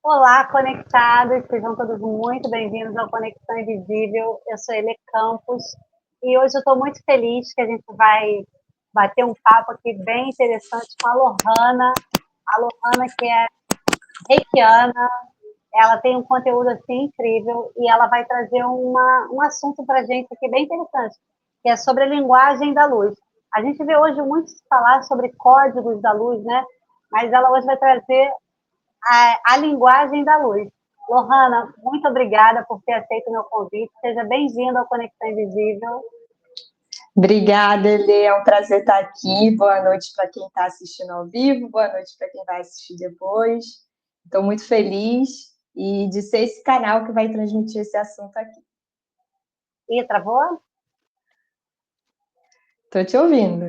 Olá, conectados, sejam todos muito bem-vindos ao Conexão Invisível. Eu sou Ele Campos e hoje eu estou muito feliz que a gente vai bater um papo aqui bem interessante com a Lohana que é reikiana, ela tem um conteúdo assim incrível e ela vai trazer um assunto para a gente aqui bem interessante, que é sobre a linguagem da luz. A gente vê hoje muito se falar sobre códigos da luz, né? Mas ela hoje vai trazer a linguagem da luz. Lohana, muito obrigada por ter aceito o meu convite. Seja bem-vinda ao Conexão Invisível. Obrigada, Elê. É um prazer estar aqui. Boa noite para quem está assistindo ao vivo, boa noite para quem vai assistir depois. Estou muito feliz de ser esse canal que vai transmitir esse assunto aqui. Ih, travou? Estou te ouvindo.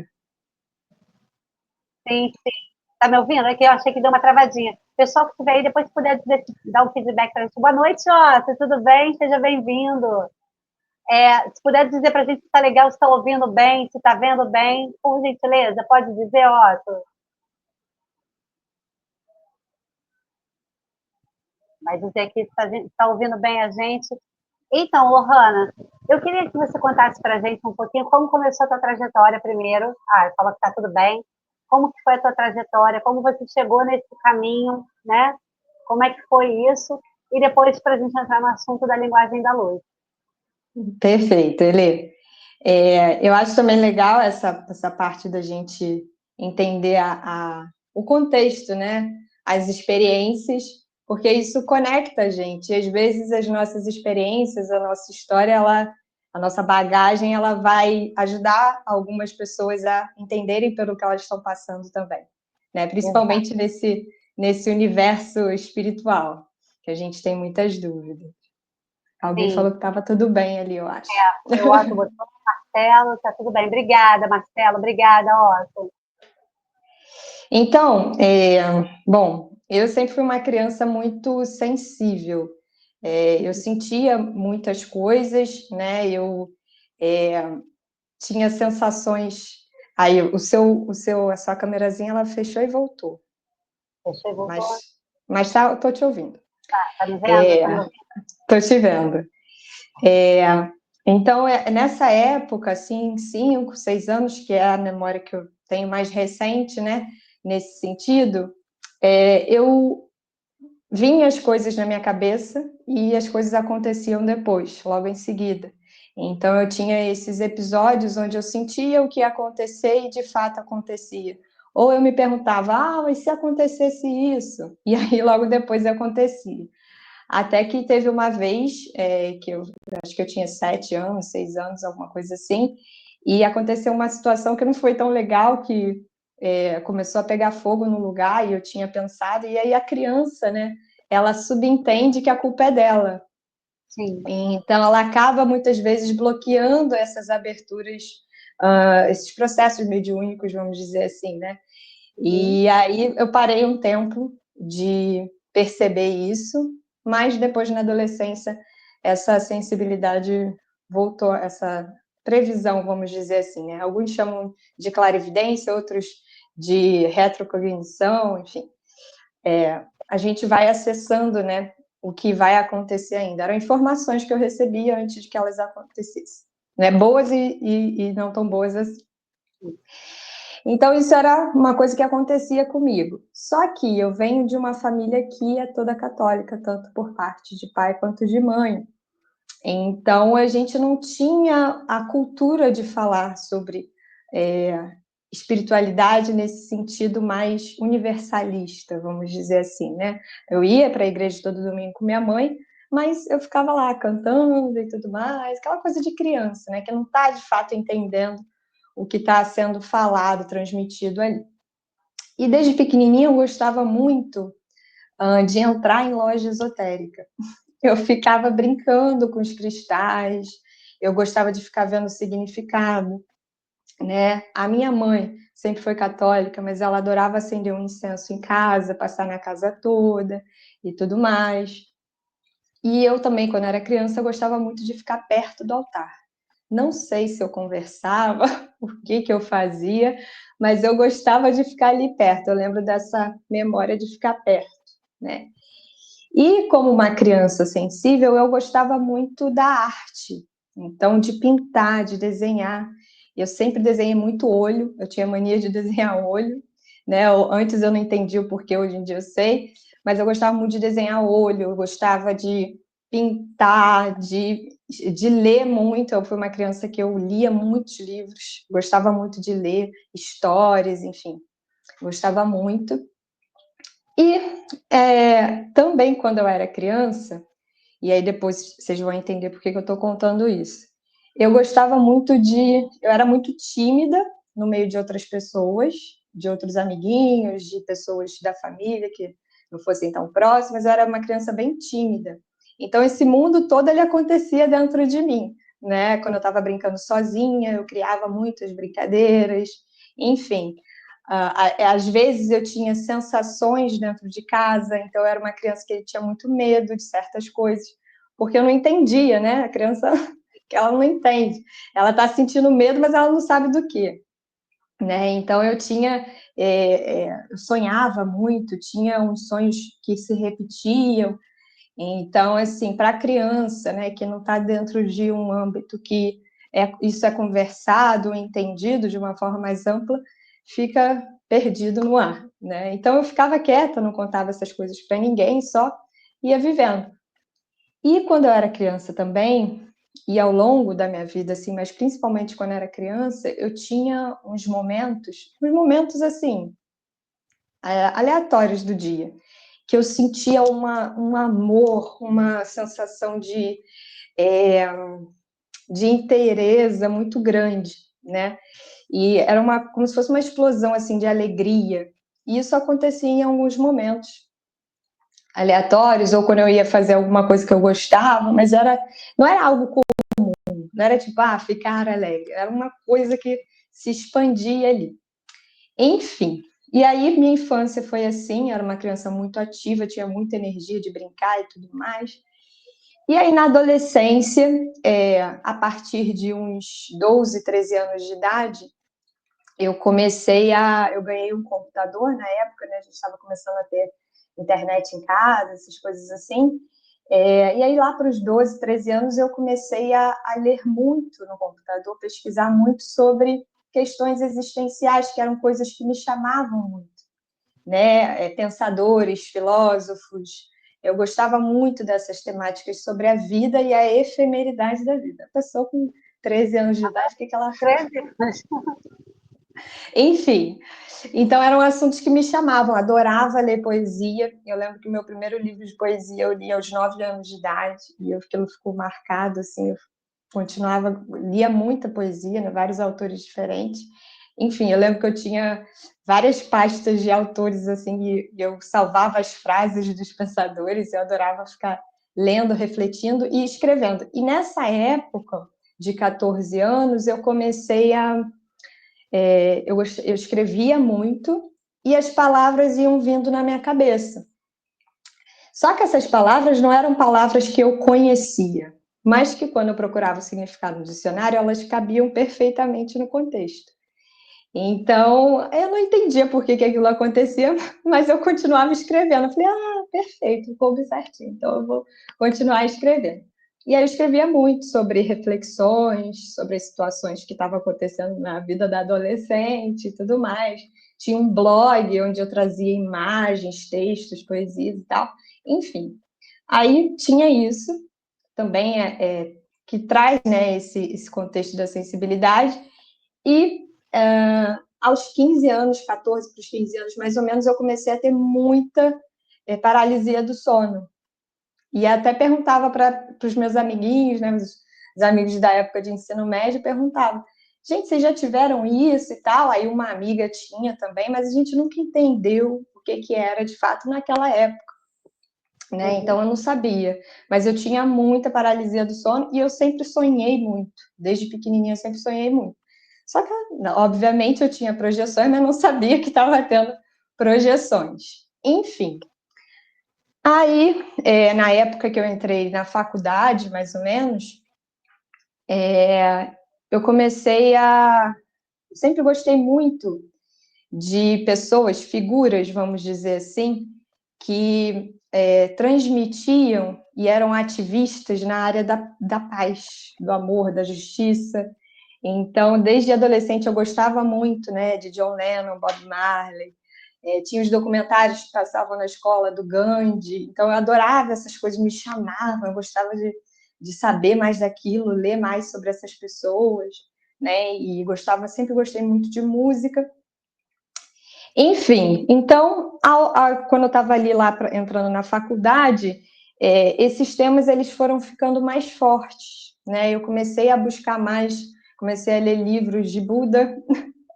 Sim, sim. Está me ouvindo? É que eu achei que deu uma travadinha. Pessoal que estiver aí, depois se puder dar um feedback para a gente. Boa noite, Otto. Tudo bem? Seja bem-vindo. Se puder dizer para a gente se está legal, se está ouvindo bem, se está vendo bem, por gentileza, pode dizer, Otto? Vai dizer que está ouvindo bem a gente. Então, Lohana, eu queria que você contasse para a gente um pouquinho como começou a tua trajetória primeiro. Falou que está tudo bem. Como que foi a tua trajetória? Como você chegou nesse caminho, né? Como é que foi isso? E depois para a gente entrar no assunto da linguagem da luz. Perfeito, Elê. Eu acho também legal essa parte da gente entender o contexto, né? As experiências, porque isso conecta a gente. E às vezes as nossas experiências, a nossa história, a nossa bagagem, ela vai ajudar algumas pessoas a entenderem pelo que elas estão passando também, né? Principalmente nesse universo espiritual, que a gente tem muitas dúvidas. Alguém Sim. falou que estava tudo bem ali, eu acho. Foi o Otto botou, Marcelo, está tudo bem. Obrigada, Marcelo. Obrigada, Otto. Então, bom, eu sempre fui uma criança muito sensível. Eu sentia muitas coisas, né? Eu tinha sensações. Aí, a sua câmerazinha, ela fechou e voltou. Fechou e voltou? Mas tô te ouvindo. Tá me vendo? Tá me ouvindo? Tô te vendo. Então, nessa época, assim, 5, 6 anos, que é a memória que eu tenho mais recente, né? Nesse sentido, eu vinha as coisas na minha cabeça e as coisas aconteciam depois, logo em seguida. Então, eu tinha esses episódios onde eu sentia o que ia acontecer e de fato acontecia. Ou eu me perguntava, mas se acontecesse isso? E aí, logo depois acontecia. Até que teve uma vez que eu acho que eu tinha 7 anos, 6 anos, alguma coisa assim, e aconteceu uma situação que não foi tão legal, que começou a pegar fogo no lugar e eu tinha pensado, e aí a criança, né, ela subentende que a culpa é dela. Sim. Então ela acaba muitas vezes bloqueando essas aberturas, esses processos mediúnicos, vamos dizer assim, né? E aí eu parei um tempo de perceber isso, mas depois na adolescência essa sensibilidade voltou, essa previsão, vamos dizer assim, né? Alguns chamam de clarividência, outros de retrocognição, enfim. A gente vai acessando, né, o que vai acontecer ainda. Eram informações que eu recebia antes de que elas acontecessem, né? Boas e não tão boas assim. Então, isso era uma coisa que acontecia comigo. Só que eu venho de uma família que é toda católica, tanto por parte de pai quanto de mãe. Então, a gente não tinha a cultura de falar sobre espiritualidade nesse sentido mais universalista, vamos dizer assim, né? Eu ia para a igreja todo domingo com minha mãe, mas eu ficava lá cantando e tudo mais, aquela coisa de criança, né? Que não está, de fato, entendendo o que está sendo falado, transmitido ali. E desde pequenininha eu gostava muito de entrar em loja esotérica. Eu ficava brincando com os cristais, eu gostava de ficar vendo o significado, né? A minha mãe sempre foi católica, mas ela adorava acender um incenso em casa, passar na casa toda e tudo mais. E eu também, quando era criança, eu gostava muito de ficar perto do altar. Não sei se eu conversava, o que eu fazia, mas eu gostava de ficar ali perto. Eu lembro dessa memória de ficar perto, né? E como uma criança sensível, eu gostava muito da arte. Então, de pintar, de desenhar. Eu sempre desenhei muito olho, eu tinha mania de desenhar olho, né? Antes eu não entendia o porquê, hoje em dia eu sei, mas eu gostava muito de desenhar olho, eu gostava de pintar, de ler muito. Eu fui uma criança que eu lia muitos livros, gostava muito de ler histórias, enfim, gostava muito. E também quando eu era criança, e aí depois vocês vão entender por que eu estou contando isso. Eu gostava muito eu era muito tímida no meio de outras pessoas, de outros amiguinhos, de pessoas da família que não fossem tão próximas. Eu era uma criança bem tímida. Então esse mundo todo ele acontecia dentro de mim, né? Quando eu estava brincando sozinha, eu criava muitas brincadeiras, enfim. Às vezes eu tinha sensações dentro de casa, então eu era uma criança que tinha muito medo de certas coisas, porque eu não entendia, né? A criança, ela não entende. Ela está sentindo medo, mas ela não sabe do que, né? Então eu eu sonhava muito, tinha uns sonhos que se repetiam. Então, assim, para a criança, né, que não está dentro de um âmbito que isso é conversado, entendido de uma forma mais ampla, fica perdido no ar, né? Então eu ficava quieta, não contava essas coisas para ninguém, só ia vivendo. E quando eu era criança também, e ao longo da minha vida, assim, mas principalmente quando eu era criança, eu tinha uns momentos assim, aleatórios do dia, que eu sentia um amor, uma sensação de inteireza muito grande, né? E era como se fosse uma explosão assim de alegria. E isso acontecia em alguns momentos aleatórios, ou quando eu ia fazer alguma coisa que eu gostava, mas não era algo comum, não era tipo, ficar alegre, era uma coisa que se expandia ali. Enfim, e aí minha infância foi assim, era uma criança muito ativa, tinha muita energia de brincar e tudo mais. E aí na adolescência, a partir de uns 12, 13 anos de idade, eu ganhei um computador na época, né? A gente estava começando a ter internet em casa, essas coisas assim. E aí lá para os 12, 13 anos eu comecei a ler muito no computador, pesquisar muito sobre questões existenciais, que eram coisas que me chamavam muito, né? Pensadores, filósofos. Eu gostava muito dessas temáticas sobre a vida e a efemeridade da vida. A pessoa com 13 anos de idade, o que ela... 13 Enfim, então eram assuntos que me chamavam, adorava ler poesia. Eu lembro que o meu primeiro livro de poesia eu li aos 9 anos de idade, e aquilo ficou marcado, assim, eu lia muita poesia, né, vários autores diferentes. Enfim, eu lembro que eu tinha várias pastas de autores, assim, e eu salvava as frases dos pensadores, eu adorava ficar lendo, refletindo e escrevendo. E nessa época, de 14 anos, eu comecei eu escrevia muito e as palavras iam vindo na minha cabeça. Só que essas palavras não eram palavras que eu conhecia, mas que quando eu procurava o significado no dicionário, elas cabiam perfeitamente no contexto. Então, eu não entendia por que aquilo acontecia, mas eu continuava escrevendo. Eu falei, perfeito, coube certinho, então eu vou continuar escrevendo. E aí eu escrevia muito sobre reflexões, sobre as situações que estavam acontecendo na vida da adolescente e tudo mais. Tinha um blog onde eu trazia imagens, textos, poesias e tal. Enfim, aí tinha isso também, que traz, né, esse contexto da sensibilidade. E aos 15 anos, 14 para os 15 anos mais ou menos, eu comecei a ter muita paralisia do sono. E até perguntava para os meus amiguinhos, né, os amigos da época de ensino médio, perguntavam, gente, vocês já tiveram isso e tal? Aí uma amiga tinha também, mas a gente nunca entendeu o que era de fato naquela época, né? Então eu não sabia, mas eu tinha muita paralisia do sono e eu sempre sonhei muito, desde pequenininha eu sempre sonhei muito. Só que, obviamente, eu tinha projeções, mas não sabia que estava tendo projeções. Enfim, aí, na época que eu entrei na faculdade, mais ou menos, eu comecei sempre gostei muito de pessoas, figuras, vamos dizer assim, que transmitiam e eram ativistas na área da paz, do amor, da justiça. Então, desde adolescente, eu gostava muito, né, de John Lennon, Bob Marley. Tinha os documentários que passavam na escola do Gandhi. Então, eu adorava essas coisas, me chamavam, eu gostava de saber mais daquilo, ler mais sobre essas pessoas, né? E sempre gostei muito de música. Enfim, então, quando eu estava ali entrando na faculdade, esses temas eles foram ficando mais fortes, né? Eu comecei a buscar mais, comecei a ler livros de Buda.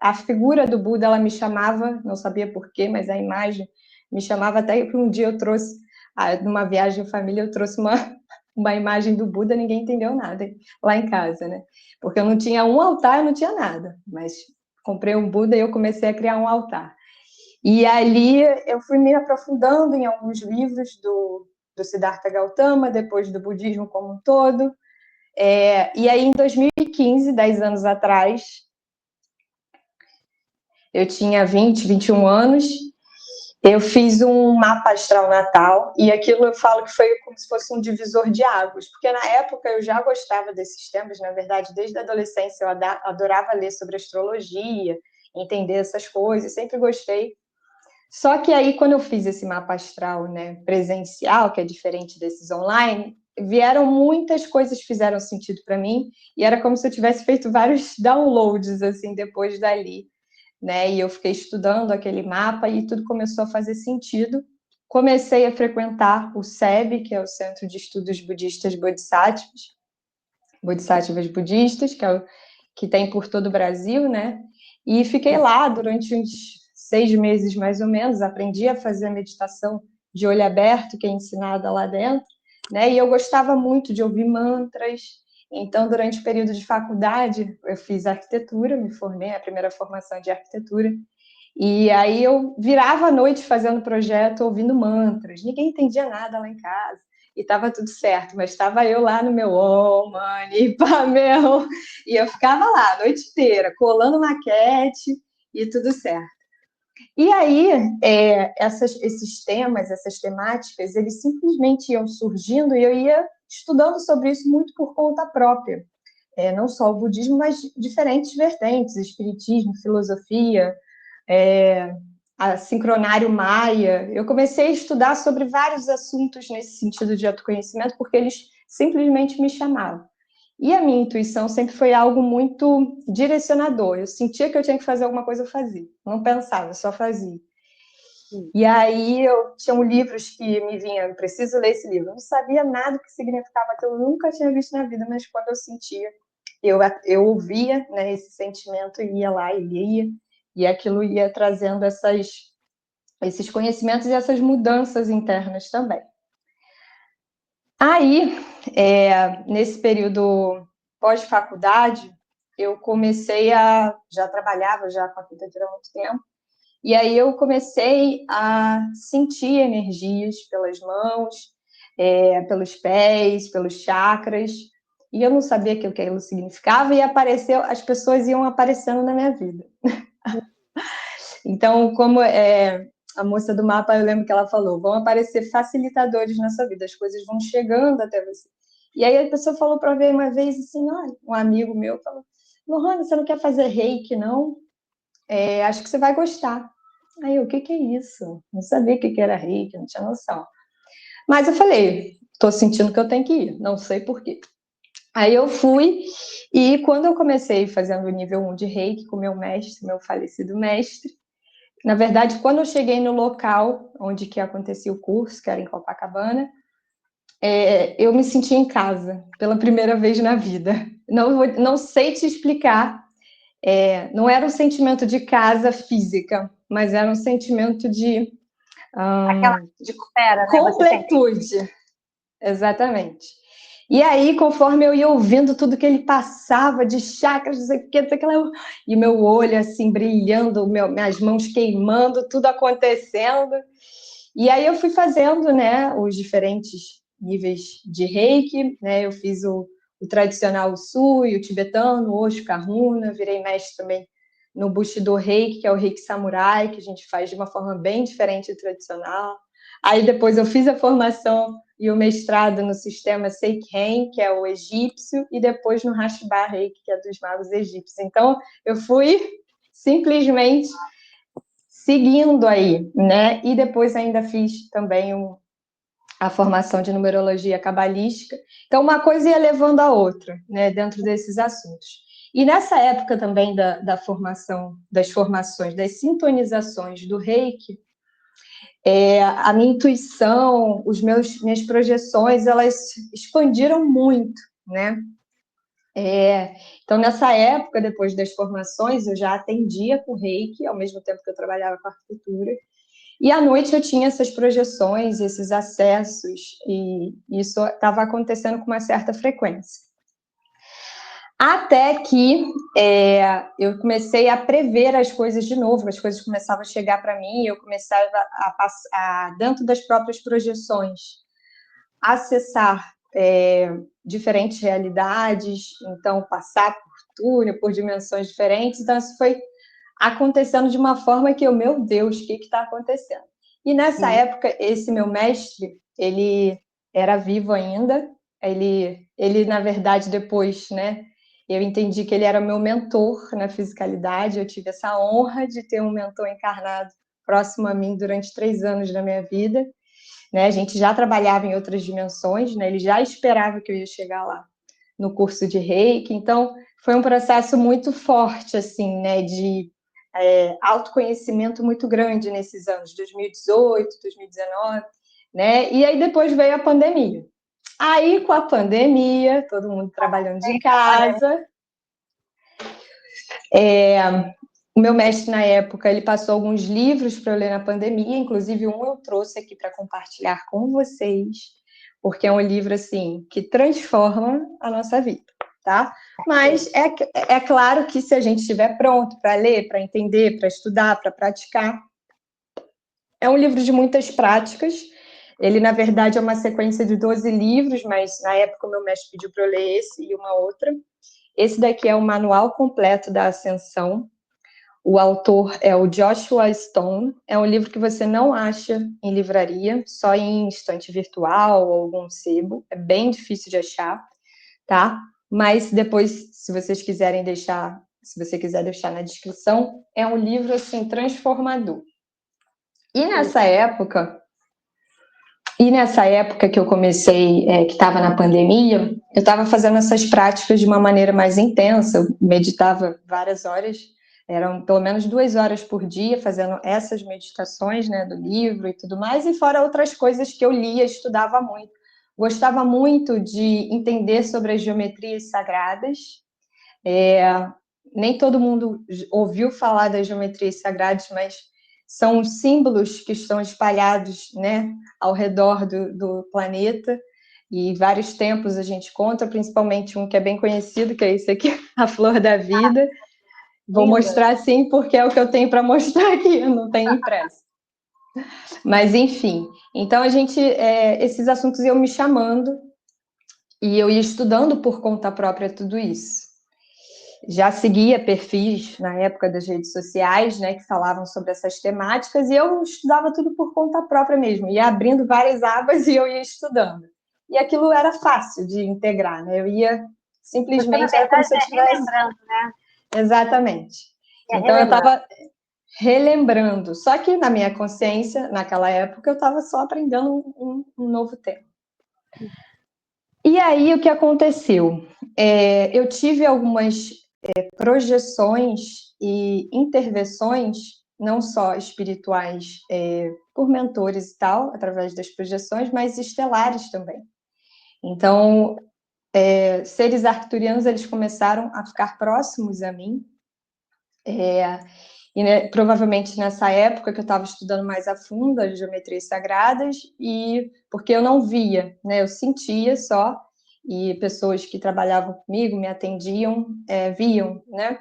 A figura do Buda, ela me chamava, não sabia por quê, mas a imagem me chamava, até que um dia eu trouxe, numa viagem em família, eu trouxe uma imagem do Buda, ninguém entendeu nada lá em casa, né? Porque eu não tinha um altar, eu não tinha nada, mas comprei um Buda e eu comecei a criar um altar. E ali eu fui me aprofundando em alguns livros do Siddhartha Gautama, depois do budismo como um todo. E aí, em 2015, 10 anos atrás, eu tinha 20, 21 anos, eu fiz um mapa astral natal, e aquilo eu falo que foi como se fosse um divisor de águas, porque na época eu já gostava desses temas, na verdade, desde a adolescência eu adorava ler sobre astrologia, entender essas coisas, sempre gostei. Só que aí, quando eu fiz esse mapa astral, né, presencial, que é diferente desses online, vieram muitas coisas que fizeram sentido para mim, e era como se eu tivesse feito vários downloads, assim, depois dali, né, e eu fiquei estudando aquele mapa e tudo começou a fazer sentido. Comecei a frequentar o SEB, que é o Centro de Estudos Budistas Bodhisattvas budistas, que tem por todo o Brasil, né, e fiquei lá durante uns 6 meses, mais ou menos, aprendi a fazer a meditação de olho aberto, que é ensinada lá dentro, né? E eu gostava muito de ouvir mantras. Então, durante o período de faculdade, eu fiz arquitetura, me formei, a primeira formação de arquitetura, e aí eu virava a noite fazendo projeto, ouvindo mantras. Ninguém entendia nada lá em casa. E estava tudo certo, mas estava eu lá no meu Om Mani Padme Hum, e eu ficava lá a noite inteira, colando maquete e tudo certo. E aí, esses temas, essas temáticas, eles simplesmente iam surgindo e eu ia estudando sobre isso muito por conta própria. Não só o budismo, mas diferentes vertentes, espiritismo, filosofia, a sincronário maia. Eu comecei a estudar sobre vários assuntos nesse sentido de autoconhecimento, porque eles simplesmente me chamavam. E a minha intuição sempre foi algo muito direcionador. Eu sentia que eu tinha que fazer alguma coisa, eu fazia. Não pensava, eu só fazia. E aí eu tinha livros que me vinham, eu preciso ler esse livro. Eu não sabia nada o que significava aquilo, eu nunca tinha visto na vida, mas quando eu sentia, eu ouvia, né, esse sentimento e ia lá e lia, e aquilo ia trazendo esses conhecimentos e essas mudanças internas também. Aí, nesse período pós-faculdade, eu comecei já trabalhava já com arquitetura há muito tempo, e aí eu comecei a sentir energias pelas mãos, pelos pés, pelos chakras, e eu não sabia o que aquilo significava, e as pessoas iam aparecendo na minha vida. Então, como a moça do mapa, eu lembro que ela falou, vão aparecer facilitadores na sua vida, as coisas vão chegando até você. E aí a pessoa falou para ver uma vez assim, olha, um amigo meu falou, Lohana, você não quer fazer reiki, não? Acho que você vai gostar. Aí eu, o que é isso? Não sabia o que era reiki, não tinha noção. Mas eu falei, estou sentindo que eu tenho que ir, não sei por quê. Aí eu fui, e quando eu comecei fazendo o nível 1 de reiki com meu mestre, meu falecido mestre, na verdade, quando eu cheguei no local onde que acontecia o curso, que era em Copacabana, eu me senti em casa, pela primeira vez na vida. Não sei te explicar, não era um sentimento de casa física, mas era um sentimento de Aquela espera, né? Você sente. completude. Exatamente. E aí, conforme eu ia ouvindo tudo que ele passava de chakras, não sei o que, e meu olho assim brilhando, minhas mãos queimando, tudo acontecendo. E aí eu fui fazendo, né, os diferentes níveis de reiki, né? Eu fiz o tradicional Usui, o tibetano, o Osho, Kahuna, virei mestre também no Bushido Reiki, que é o Reiki Samurai, que a gente faz de uma forma bem diferente do tradicional. Aí depois eu fiz a formação e o mestrado no sistema Seikhen, que é o egípcio, e depois no Hashbar Reiki, que é dos magos egípcios. Então, eu fui simplesmente seguindo aí, né? E depois ainda fiz também a formação de numerologia cabalística. Então, uma coisa ia levando a outra, né, dentro desses assuntos. E nessa época também da formação, das formações, das sintonizações do Reiki, a minha intuição, minhas projeções, elas expandiram muito, né? Então, nessa época, depois das formações, eu já atendia com Reiki, ao mesmo tempo que eu trabalhava com arquitetura. E à noite eu tinha essas projeções, esses acessos, e isso estava acontecendo com uma certa frequência. Até que eu comecei a prever as coisas de novo, as coisas começavam a chegar para mim, eu começava a passar, dentro das próprias projeções, acessar diferentes realidades, então passar por túnel, por dimensões diferentes. Então, isso foi acontecendo de uma forma que meu Deus, o que está acontecendo? E nessa época, esse meu mestre, ele era vivo ainda, ele na verdade, depois, né, eu entendi que ele era meu mentor na fisicalidade, eu tive essa honra de ter um mentor encarnado próximo a mim durante 3 anos da minha vida, né, a gente já trabalhava em outras dimensões, né, ele já esperava que eu ia chegar lá no curso de Reiki, então foi um processo muito forte, assim, né, de autoconhecimento muito grande nesses anos, 2018, 2019, né? E aí depois veio a pandemia. Aí, com a pandemia, todo mundo trabalhando de casa, o meu mestre, na época, ele passou alguns livros para eu ler na pandemia, inclusive um eu trouxe aqui para compartilhar com vocês, porque é um livro, assim, que transforma a nossa vida, tá? Mas é claro que se a gente estiver pronto para ler, para entender, para estudar, para praticar, é um livro de muitas práticas. Ele, na verdade, é uma sequência de 12 livros, mas na época o meu mestre pediu para eu ler esse e uma outra. Esse daqui é o Manual Completo da Ascensão. O autor é o Joshua Stone. É um livro que você não acha em livraria, só em estante virtual ou algum sebo. É bem difícil de achar, tá? Mas depois, se vocês quiserem deixar, se você quiser deixar na descrição, é um livro, assim, transformador. E nessa época que eu comecei, que estava na pandemia, eu estava fazendo essas práticas de uma maneira mais intensa, eu meditava várias horas, eram pelo menos 2 horas por dia, fazendo essas meditações, né, do livro e tudo mais, e fora outras coisas que eu lia, estudava muito. Gostava muito de entender sobre as geometrias sagradas. Nem todo mundo ouviu falar das geometrias sagradas, mas são símbolos que estão espalhados, né, ao redor do planeta, e vários templos a gente conta, principalmente um que é bem conhecido, que é esse aqui, a Flor da Vida. Vou mostrar assim, porque é o que eu tenho para mostrar aqui, eu não tenho impresso. Mas, enfim, então esses assuntos iam me chamando, e eu ia estudando por conta própria tudo isso. Já seguia perfis na época das redes sociais, né, que falavam sobre essas temáticas, e eu estudava tudo por conta própria mesmo, ia abrindo várias abas e eu ia estudando. E aquilo era fácil de integrar, né? Eu ia simplesmente, era como se eu estivesse... relembrando, né? Exatamente. Então eu estava relembrando, só que na minha consciência, naquela época, eu estava só aprendendo um novo tema. E aí, o que aconteceu? Eu tive algumas projeções e intervenções, não só espirituais, por mentores e tal, através das projeções, mas estelares também. Então, seres arcturianos, eles começaram a ficar próximos a mim, e né, provavelmente nessa época que eu estava estudando mais a fundo as geometrias sagradas, e porque eu não via, né, eu sentia só, e pessoas que trabalhavam comigo, me atendiam, viam, né?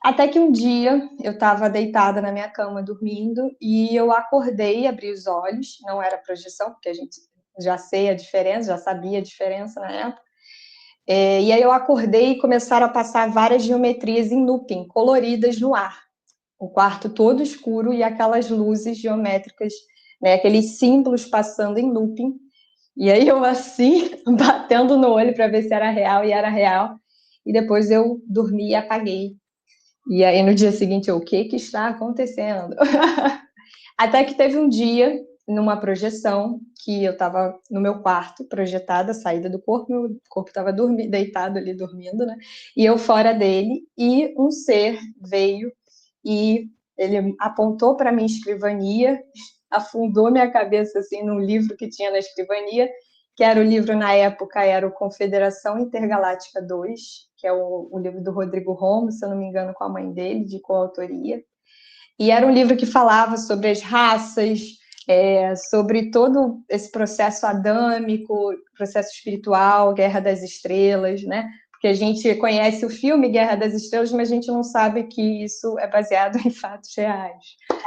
Até que um dia eu estava deitada na minha cama dormindo e eu acordei, abri os olhos, não era projeção, porque a gente já sei a diferença, já sabia a diferença na época. E aí eu acordei e começaram a passar várias geometrias em looping, coloridas no ar. O quarto todo escuro e aquelas luzes geométricas né? Aqueles símbolos passando em looping. E aí eu assim, batendo no olho para ver se era real, e era real. E depois eu dormi e apaguei. E aí no dia seguinte eu, o que está acontecendo? Até que teve um dia, numa projeção, que eu estava no meu quarto, projetada, saída do corpo, meu corpo estava deitado ali, dormindo, né? E eu fora dele, e um ser veio e ele apontou para minha escrivania, afundou minha cabeça assim num livro que tinha na escrivania, que era o livro na época, era o Confederação Intergaláctica 2, que é o livro do Rodrigo Romo, se eu não me engano, com a mãe dele, de coautoria. E era um livro que falava sobre as raças, sobre todo esse processo adâmico, processo espiritual, Guerra das Estrelas, né? Porque a gente conhece o filme Guerra das Estrelas, mas a gente não sabe que isso é baseado em fatos reais,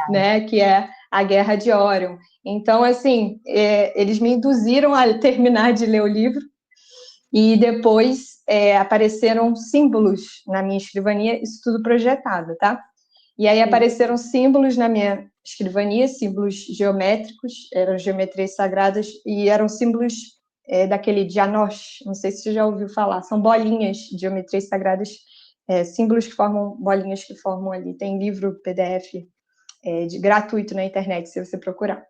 né? Que é a Guerra de Órion. Então, assim, eles me induziram a terminar de ler o livro e depois apareceram símbolos na minha escrivania, isso tudo projetado, tá? E aí apareceram símbolos na minha escrivania, símbolos geométricos, eram geometrias sagradas, e eram símbolos daquele Dianosh, não sei se você já ouviu falar, são bolinhas de geometrias sagradas, símbolos que formam, bolinhas que formam ali. Tem livro PDF gratuito na internet, se você procurar.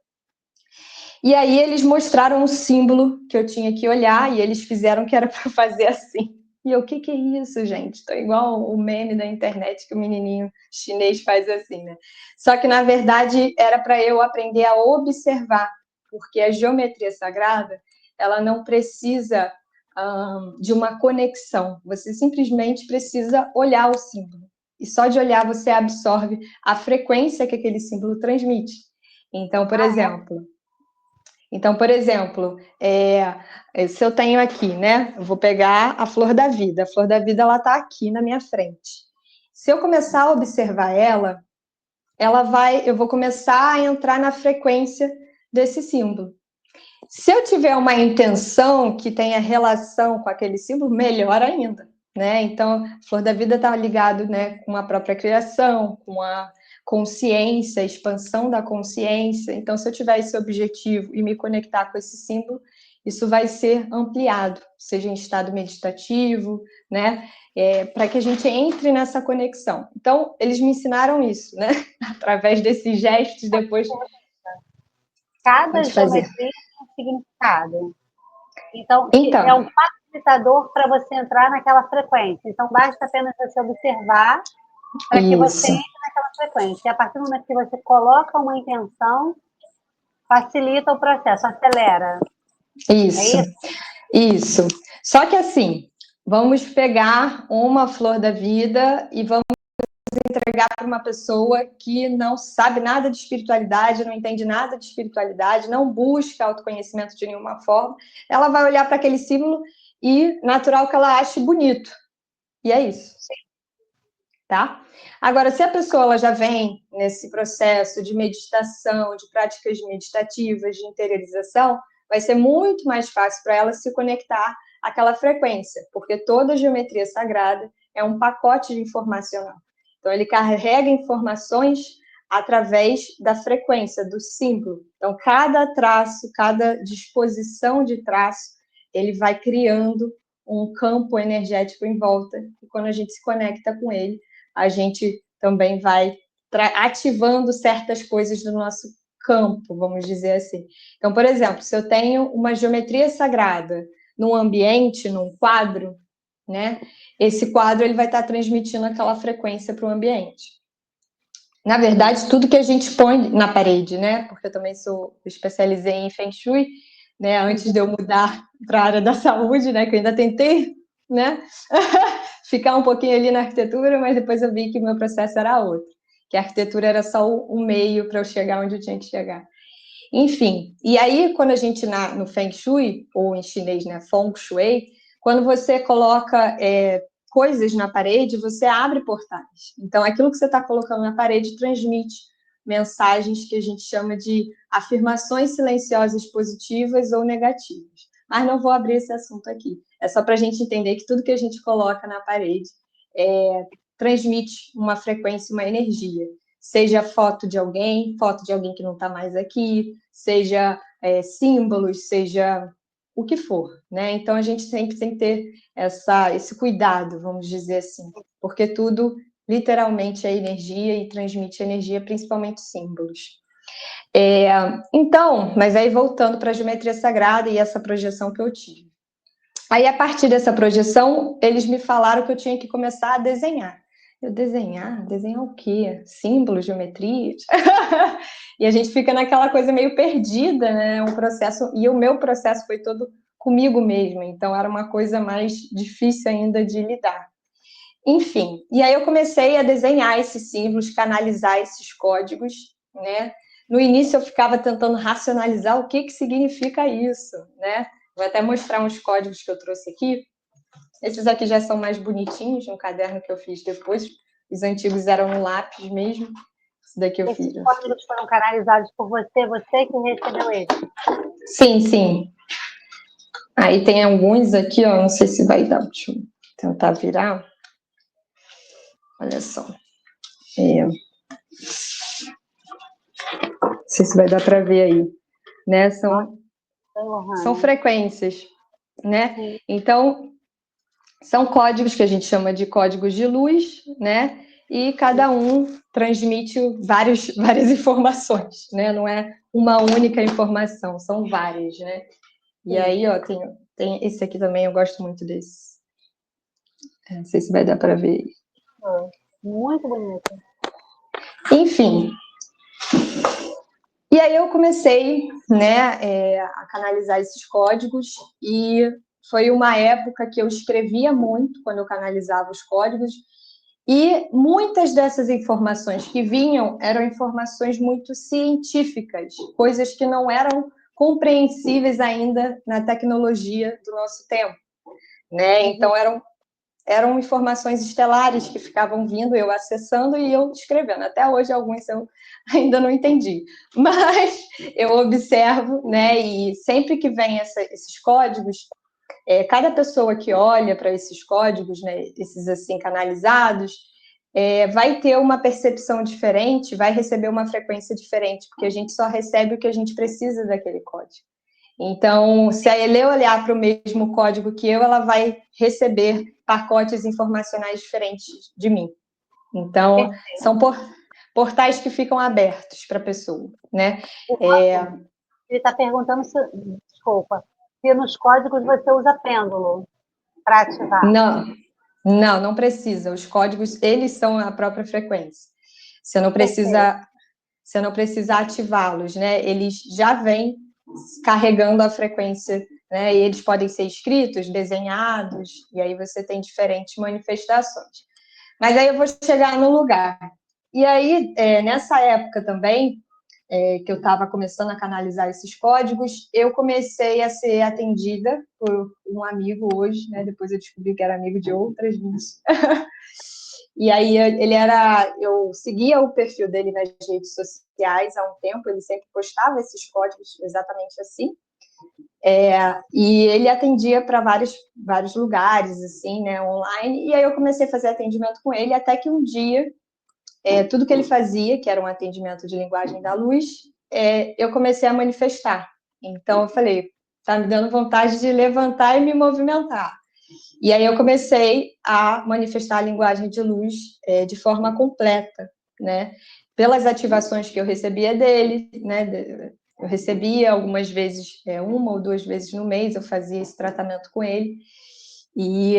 E aí eles mostraram um símbolo que eu tinha que olhar, e eles fizeram que era para fazer assim. E eu, o que é isso, gente? Tô igual o meme da internet que o menininho chinês faz assim, né? Só que, na verdade, era para eu aprender a observar, porque a geometria sagrada, ela não precisa de uma conexão. Você simplesmente precisa olhar o símbolo. E só de olhar você absorve a frequência que aquele símbolo transmite. Então, por exemplo... se eu tenho aqui, né? Eu vou pegar a flor da vida. A flor da vida, ela está aqui na minha frente. Se eu começar a observar ela, eu vou começar a entrar na frequência desse símbolo. Se eu tiver uma intenção que tenha relação com aquele símbolo, melhor ainda, né? Então, a flor da vida está ligado, né, com a própria criação, com a consciência, a expansão da consciência. Então, se eu tiver esse objetivo e me conectar com esse símbolo, isso vai ser ampliado, seja em estado meditativo, né? Para que a gente entre nessa conexão. Então, eles me ensinaram isso, né? Através desses gestos, depois... Cada geometria tem um significado. Então, é Então, um facilitador para você entrar naquela frequência. Então, basta apenas você observar para que você isso. entre naquela frequência. E a partir do momento que você coloca uma intenção, facilita o processo, acelera. Isso, É isso? isso. Só que assim, vamos pegar uma flor da vida e vamos entregar para uma pessoa que não sabe nada de espiritualidade, não entende nada de espiritualidade, não busca autoconhecimento de nenhuma forma. Ela vai olhar para aquele símbolo e natural que ela ache bonito. E é isso. Tá? Agora, se a pessoa ela já vem nesse processo de meditação, de práticas meditativas, de interiorização, vai ser muito mais fácil para ela se conectar àquela frequência, porque toda geometria sagrada é um pacote de informacional. Então, ele carrega informações através da frequência, do símbolo. Então, cada traço, cada disposição de traço, ele vai criando um campo energético em volta, e quando a gente se conecta com ele, a gente também vai ativando certas coisas do nosso campo, vamos dizer assim. Então, por exemplo, se eu tenho uma geometria sagrada num ambiente, num quadro, né? Esse quadro ele vai estar transmitindo aquela frequência para o ambiente. Na verdade, tudo que a gente põe na parede, né? Porque eu também especializei em Feng Shui, né? Antes de eu mudar para a área da saúde, né? Que eu ainda tentei, né? Ficar um pouquinho ali na arquitetura, mas depois eu vi que o meu processo era outro. Que a arquitetura era só um meio para eu chegar onde eu tinha que chegar. Enfim, e aí quando a gente no Feng Shui, ou em chinês, né? Feng Shui, quando você coloca coisas na parede, você abre portais. Então, aquilo que você está colocando na parede transmite mensagens que a gente chama de afirmações silenciosas positivas ou negativas. Mas não vou abrir esse assunto aqui. É só para a gente entender que tudo que a gente coloca na parede transmite uma frequência, uma energia. seja foto de alguém que não está mais aqui, seja símbolos, seja o que for, né? Então a gente sempre tem que ter esse cuidado, vamos dizer assim, porque tudo literalmente é energia e transmite energia, principalmente símbolos. Então, mas aí voltando para a geometria sagrada e essa projeção que eu tive. Aí, a partir dessa projeção, eles me falaram que eu tinha que começar a desenhar. Eu desenhar? Desenhar o quê? Símbolos, geometrias? E a gente fica naquela coisa meio perdida, né? Um processo, e o meu processo foi todo comigo mesma, então era uma coisa mais difícil ainda de lidar. Enfim, e aí eu comecei a desenhar esses símbolos, canalizar esses códigos, né? No início eu ficava tentando racionalizar o que significa isso, né? Vou até mostrar uns códigos que eu trouxe aqui. Esses aqui já são mais bonitinhos, no caderno que eu fiz depois. Os antigos eram no lápis mesmo. Esse daqui eu fiz. Esses códigos foram canalizados por você que recebeu eles? Sim, sim. Aí tem alguns aqui, ó, não sei se vai dar. Deixa eu tentar virar. Olha só. Não sei se vai dar para ver aí. Né? São frequências, né? Sim. Então, são códigos que a gente chama de códigos de luz, né? E cada um transmite várias informações, né? Não é uma única informação, são várias, né? E sim. Aí, ó, tem esse aqui também, eu gosto muito desse. Não sei se vai dar para ver. Muito bonito. Enfim. E aí eu comecei, né, a canalizar esses códigos e foi uma época que eu escrevia muito quando eu canalizava os códigos e muitas dessas informações que vinham eram informações muito científicas, coisas que não eram compreensíveis ainda na tecnologia do nosso tempo, né? Então eram informações estelares que ficavam vindo, eu acessando e eu escrevendo. Até hoje, alguns eu ainda não entendi. Mas eu observo, né? E sempre que vem esses códigos, cada pessoa que olha para esses códigos, né, esses assim canalizados, vai ter uma percepção diferente, vai receber uma frequência diferente, porque a gente só recebe o que a gente precisa daquele código. Então, se a Elê olhar para o mesmo código que eu, ela vai receber pacotes informacionais diferentes de mim. Então, são portais que ficam abertos para a pessoa, né? Ele está perguntando se nos códigos você usa pêndulo para ativar. Não precisa. Os códigos, eles são a própria frequência. Você não precisa ativá-los, né? Eles já vêm carregando a frequência, né? E eles podem ser escritos, desenhados, e aí você tem diferentes manifestações. Mas aí eu vou chegar no lugar. E aí, nessa época também, que eu estava começando a canalizar esses códigos, eu comecei a ser atendida por um amigo hoje, né? Depois eu descobri que era amigo de outras vezes. E aí eu seguia o perfil dele nas redes sociais há um tempo, ele sempre postava esses códigos exatamente assim. E ele atendia para vários lugares, assim, né, online, e aí eu comecei a fazer atendimento com ele, até que um dia, tudo que ele fazia, que era um atendimento de linguagem da luz, eu comecei a manifestar. Então eu falei, tá me dando vontade de levantar e me movimentar. E aí eu comecei a manifestar a linguagem de luz de forma completa, né? Pelas ativações que eu recebia dele, né? Eu recebia algumas vezes, 1 ou 2 vezes no mês, eu fazia esse tratamento com ele. E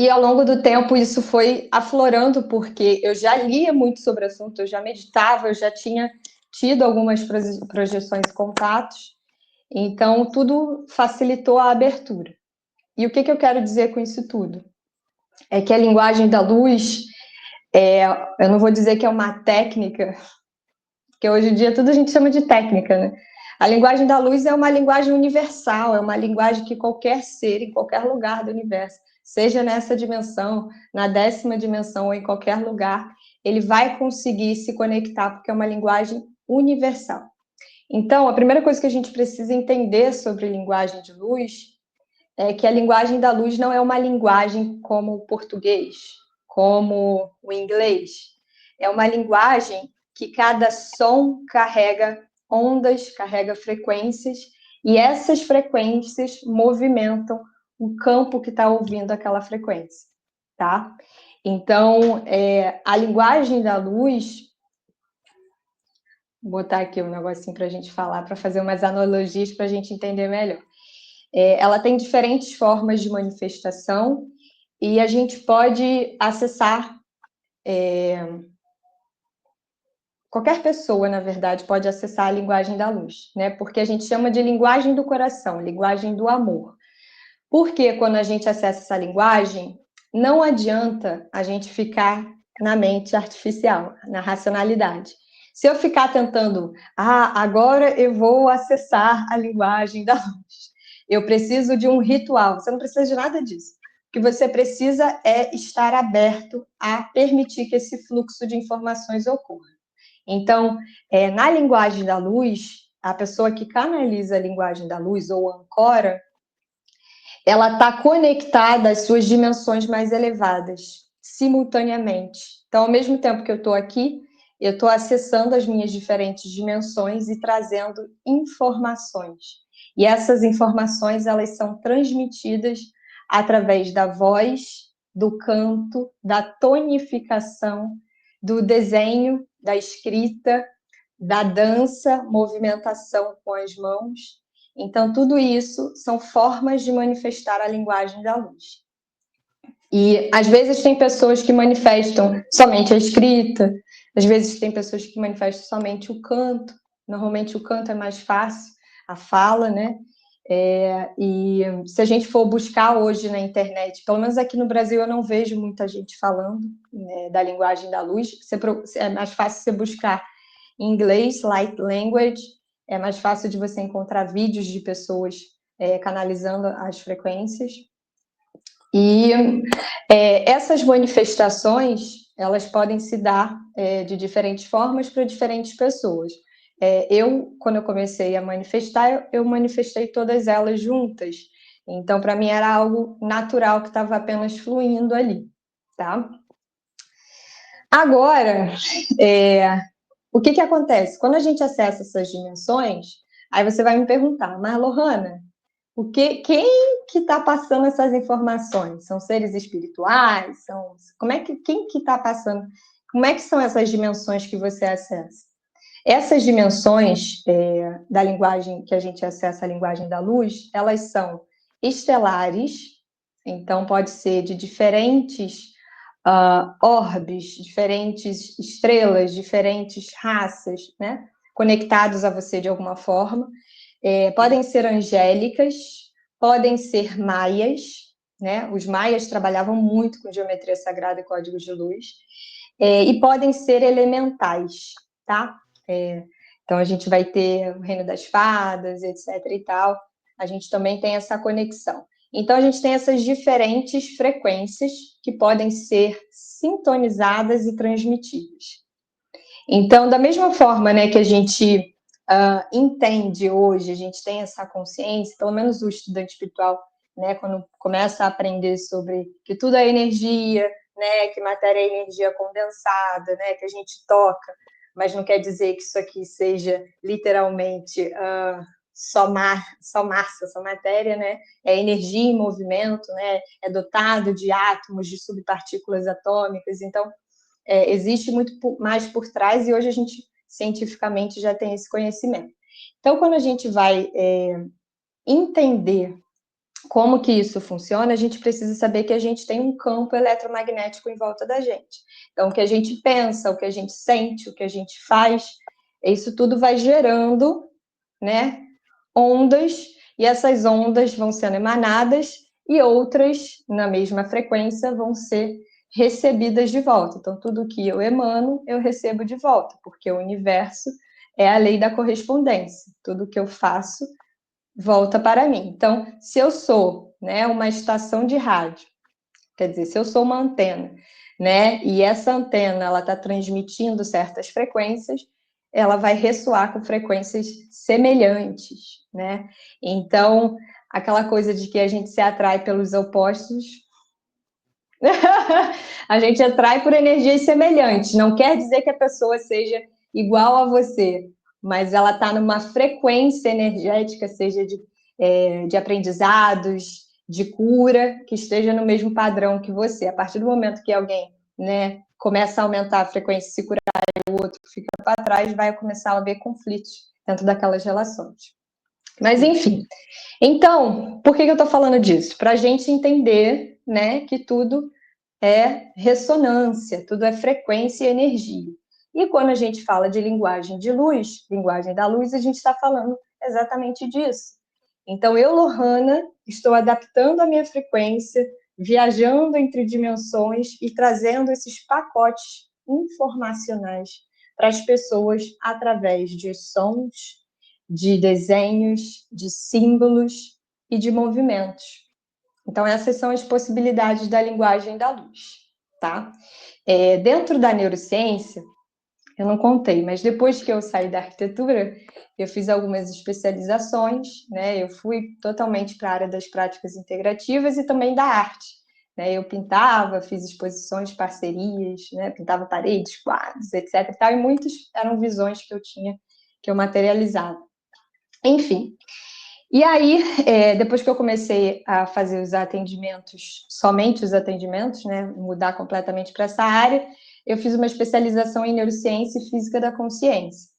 ao longo do tempo isso foi aflorando, porque eu já lia muito sobre o assunto, eu já meditava, eu já tinha tido algumas projeções e contatos, então tudo facilitou a abertura. E o que eu quero dizer com isso tudo? É que a linguagem da luz, eu não vou dizer que é uma técnica, porque hoje em dia tudo a gente chama de técnica, né? A linguagem da luz é uma linguagem universal, é uma linguagem que qualquer ser, em qualquer lugar do universo, seja nessa dimensão, na 10ª dimensão ou em qualquer lugar, ele vai conseguir se conectar, porque é uma linguagem universal. Então, a primeira coisa que a gente precisa entender sobre linguagem de luz é que a linguagem da luz não é uma linguagem como o português, como o inglês. é uma linguagem que cada som carrega ondas, carrega frequências, e essas frequências movimentam o campo que está ouvindo aquela frequência, tá? Então, a linguagem da luz, vou botar aqui um negocinho para a gente falar, para fazer umas analogias para a gente entender melhor. Ela tem diferentes formas de manifestação e a gente pode acessar qualquer pessoa, na verdade, pode acessar a linguagem da luz, né? Porque a gente chama de linguagem do coração, linguagem do amor. Porque quando a gente acessa essa linguagem, não adianta a gente ficar na mente artificial, na racionalidade. Se eu ficar tentando, agora eu vou acessar a linguagem da luz, eu preciso de um ritual. Você não precisa de nada disso. O que você precisa é estar aberto a permitir que esse fluxo de informações ocorra. Então, na linguagem da luz, a pessoa que canaliza a linguagem da luz ou ancora, ela está conectada às suas dimensões mais elevadas, simultaneamente. Então, ao mesmo tempo que eu estou aqui, eu estou acessando as minhas diferentes dimensões e trazendo informações. E essas informações, elas são transmitidas através da voz, do canto, da tonificação, do desenho, da escrita, da dança, movimentação com as mãos. Então, tudo isso são formas de manifestar a linguagem da luz. E, às vezes, tem pessoas que manifestam somente a escrita, às vezes, tem pessoas que manifestam somente o canto. Normalmente, o canto é mais fácil, a fala, né? E se a gente for buscar hoje na internet, pelo menos aqui no Brasil eu não vejo muita gente falando, né, da linguagem da luz. É mais fácil você buscar em inglês, light language, é mais fácil de você encontrar vídeos de pessoas canalizando as frequências. E essas manifestações, elas podem se dar de diferentes formas para diferentes pessoas. Quando eu comecei a manifestar, eu manifestei todas elas juntas. Então, para mim, era algo natural que estava apenas fluindo ali, tá? Agora, o que acontece? Quando a gente acessa essas dimensões, aí você vai me perguntar, mas Lohana, quem que está passando essas informações? São seres espirituais? Quem que está passando? Como é que são essas dimensões que você acessa? Essas dimensões da linguagem que a gente acessa, a linguagem da luz, elas são estelares, então pode ser de diferentes orbes, diferentes estrelas, diferentes raças, né? Conectados a você de alguma forma. Podem ser angélicas, podem ser maias, né? Os maias trabalhavam muito com geometria sagrada e códigos de luz, e podem ser elementais, tá? Então a gente vai ter o reino das fadas, etc. e tal. A gente também tem essa conexão. Então a gente tem essas diferentes frequências que podem ser sintonizadas e transmitidas. Então, da mesma forma, né, que a gente entende hoje, a gente tem essa consciência, pelo menos o estudante espiritual, né, quando começa a aprender sobre que tudo é energia, né, que matéria é energia condensada, né, que a gente toca, mas não quer dizer que isso aqui seja literalmente só massa, só matéria, né? É energia em movimento, né? É dotado de átomos, de subpartículas atômicas, então existe muito mais por trás e hoje a gente cientificamente já tem esse conhecimento. Então, quando a gente vai entender como que isso funciona, a gente precisa saber que a gente tem um campo eletromagnético em volta da gente. Então, o que a gente pensa, o que a gente sente, o que a gente faz, isso tudo vai gerando, né, ondas, e essas ondas vão sendo emanadas e outras, na mesma frequência, vão ser recebidas de volta. Então, tudo que eu emano, eu recebo de volta, porque o universo é a lei da correspondência. Tudo que eu faço volta para mim. Então, se eu sou, né, uma estação de rádio, quer dizer, se eu sou uma antena, né, e essa antena ela está transmitindo certas frequências, ela vai ressoar com frequências semelhantes, né? Então, aquela coisa de que a gente se atrai pelos opostos A gente atrai por energias semelhantes. Não quer dizer que a pessoa seja igual a você, mas ela está numa frequência energética, seja de aprendizados, de cura, que esteja no mesmo padrão que você. A partir do momento que alguém, né, começa a aumentar a frequência e se curar, e o outro fica para trás, vai começar a haver conflitos dentro daquelas relações. Mas, enfim. Então, por que eu estou falando disso? Para a gente entender, né, que tudo é ressonância, tudo é frequência e energia. E quando a gente fala de linguagem de luz, linguagem da luz, a gente está falando exatamente disso. Então, eu, Lohana, estou adaptando a minha frequência, viajando entre dimensões e trazendo esses pacotes informacionais para as pessoas através de sons, de desenhos, de símbolos e de movimentos. Então, essas são as possibilidades da linguagem da luz, tá? Dentro da neurociência, eu não contei, mas depois que eu saí da arquitetura, eu fiz algumas especializações, né? Eu fui totalmente para a área das práticas integrativas e também da arte, né? Eu pintava, fiz exposições, parcerias, né? Pintava paredes, quadros, etc. E muitas eram visões que eu tinha, que eu materializava. Enfim, e aí, depois que eu comecei a fazer os atendimentos, somente os atendimentos, né, mudar completamente para essa área, eu fiz uma especialização em neurociência e física da consciência.